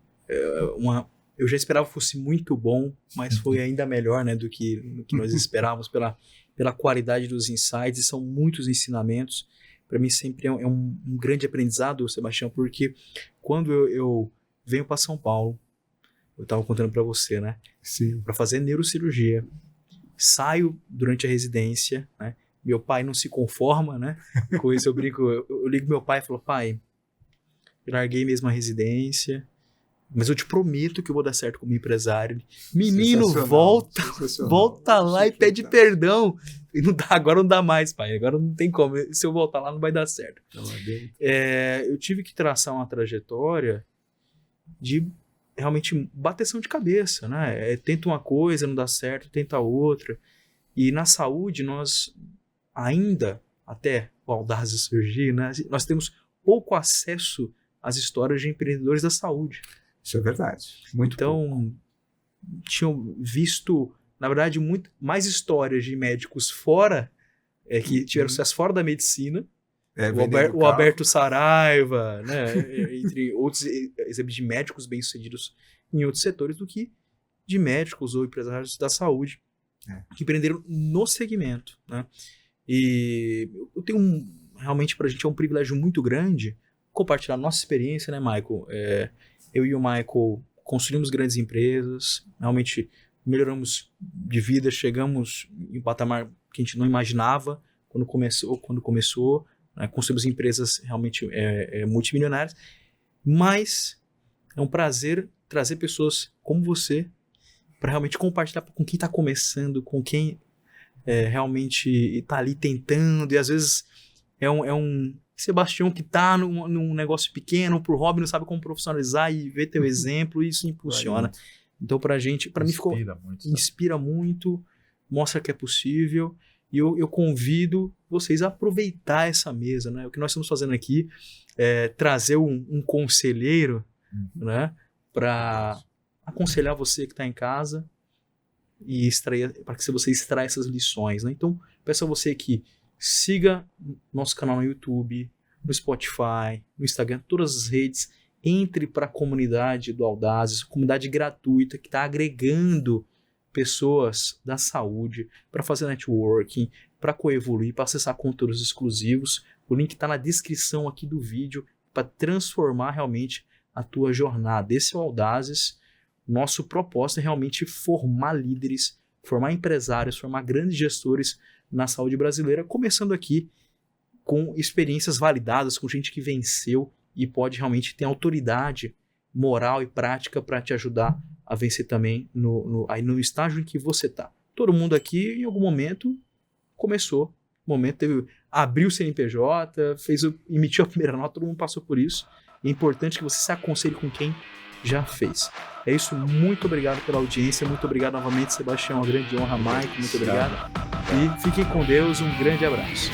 eu já esperava que fosse muito bom, mas foi ainda melhor, né, do que nós esperávamos pela qualidade dos insights, e são muitos ensinamentos. Para mim sempre é um grande aprendizado, Sebastião, porque quando eu venho para São Paulo, eu estava contando para você, né? Sim. Para fazer neurocirurgia. Saio durante a residência, né? Meu pai não se conforma, né? Com isso eu brinco. Eu ligo meu pai e falo, pai, eu larguei mesmo a residência, mas eu te prometo que eu vou dar certo como empresário. Menino, volta lá e pede perdão. E não dá, agora não dá mais, pai. Agora não tem como. Se eu voltar lá, não vai dar certo. Eu tive que traçar uma trajetória de realmente bateção de cabeça, né? Tenta uma coisa, não dá certo, tenta outra. E na saúde, nós ainda, até o Audazes surgir, né, nós temos pouco acesso às histórias de empreendedores da saúde. Isso é verdade. Muito pouco. Tinham visto, na verdade, muito mais histórias de médicos fora, que tiveram sucesso fora da medicina. O Alberto Saraiva, né, entre outros exemplos de médicos bem-sucedidos em outros setores, do que de médicos ou empresários da saúde que empreenderam no segmento, né? E eu tenho realmente, para a gente é um privilégio muito grande compartilhar nossa experiência, né, Michael? Eu e o Michael construímos grandes empresas, realmente melhoramos de vida, chegamos em um patamar que a gente não imaginava quando começou. Construímos empresas realmente multimilionárias, mas é um prazer trazer pessoas como você para realmente compartilhar com quem está começando, com quem realmente está ali tentando, e às vezes é um Sebastião que tá num negócio pequeno, pro hobby, não sabe como profissionalizar e ver teu exemplo, isso impulsiona. Então pra mim inspira muito, mostra que é possível, e eu convido vocês a aproveitar essa mesa, né? O que nós estamos fazendo aqui é trazer um conselheiro, né? Para aconselhar você que está em casa e para que você extraia essas lições, né? Então, peço a você que siga nosso canal no YouTube, no Spotify, no Instagram, todas as redes. Entre para a comunidade do Audazes, comunidade gratuita que está agregando pessoas da saúde para fazer networking, para coevoluir, para acessar conteúdos exclusivos. O link está na descrição aqui do vídeo para transformar realmente a tua jornada. Esse é o Audazes. Nosso propósito é realmente formar líderes, formar empresários, formar grandes gestores na saúde brasileira, começando aqui com experiências validadas, com gente que venceu e pode realmente ter autoridade moral e prática para te ajudar a vencer também aí no estágio em que você está. Todo mundo aqui, em algum momento, começou. Abriu o CNPJ, emitiu a primeira nota, todo mundo passou por isso. É importante que você se aconselhe com quem já fez. É isso, muito obrigado pela audiência, muito obrigado novamente, Sebastião, uma grande honra, Mike, muito obrigado. E fiquem com Deus, um grande abraço.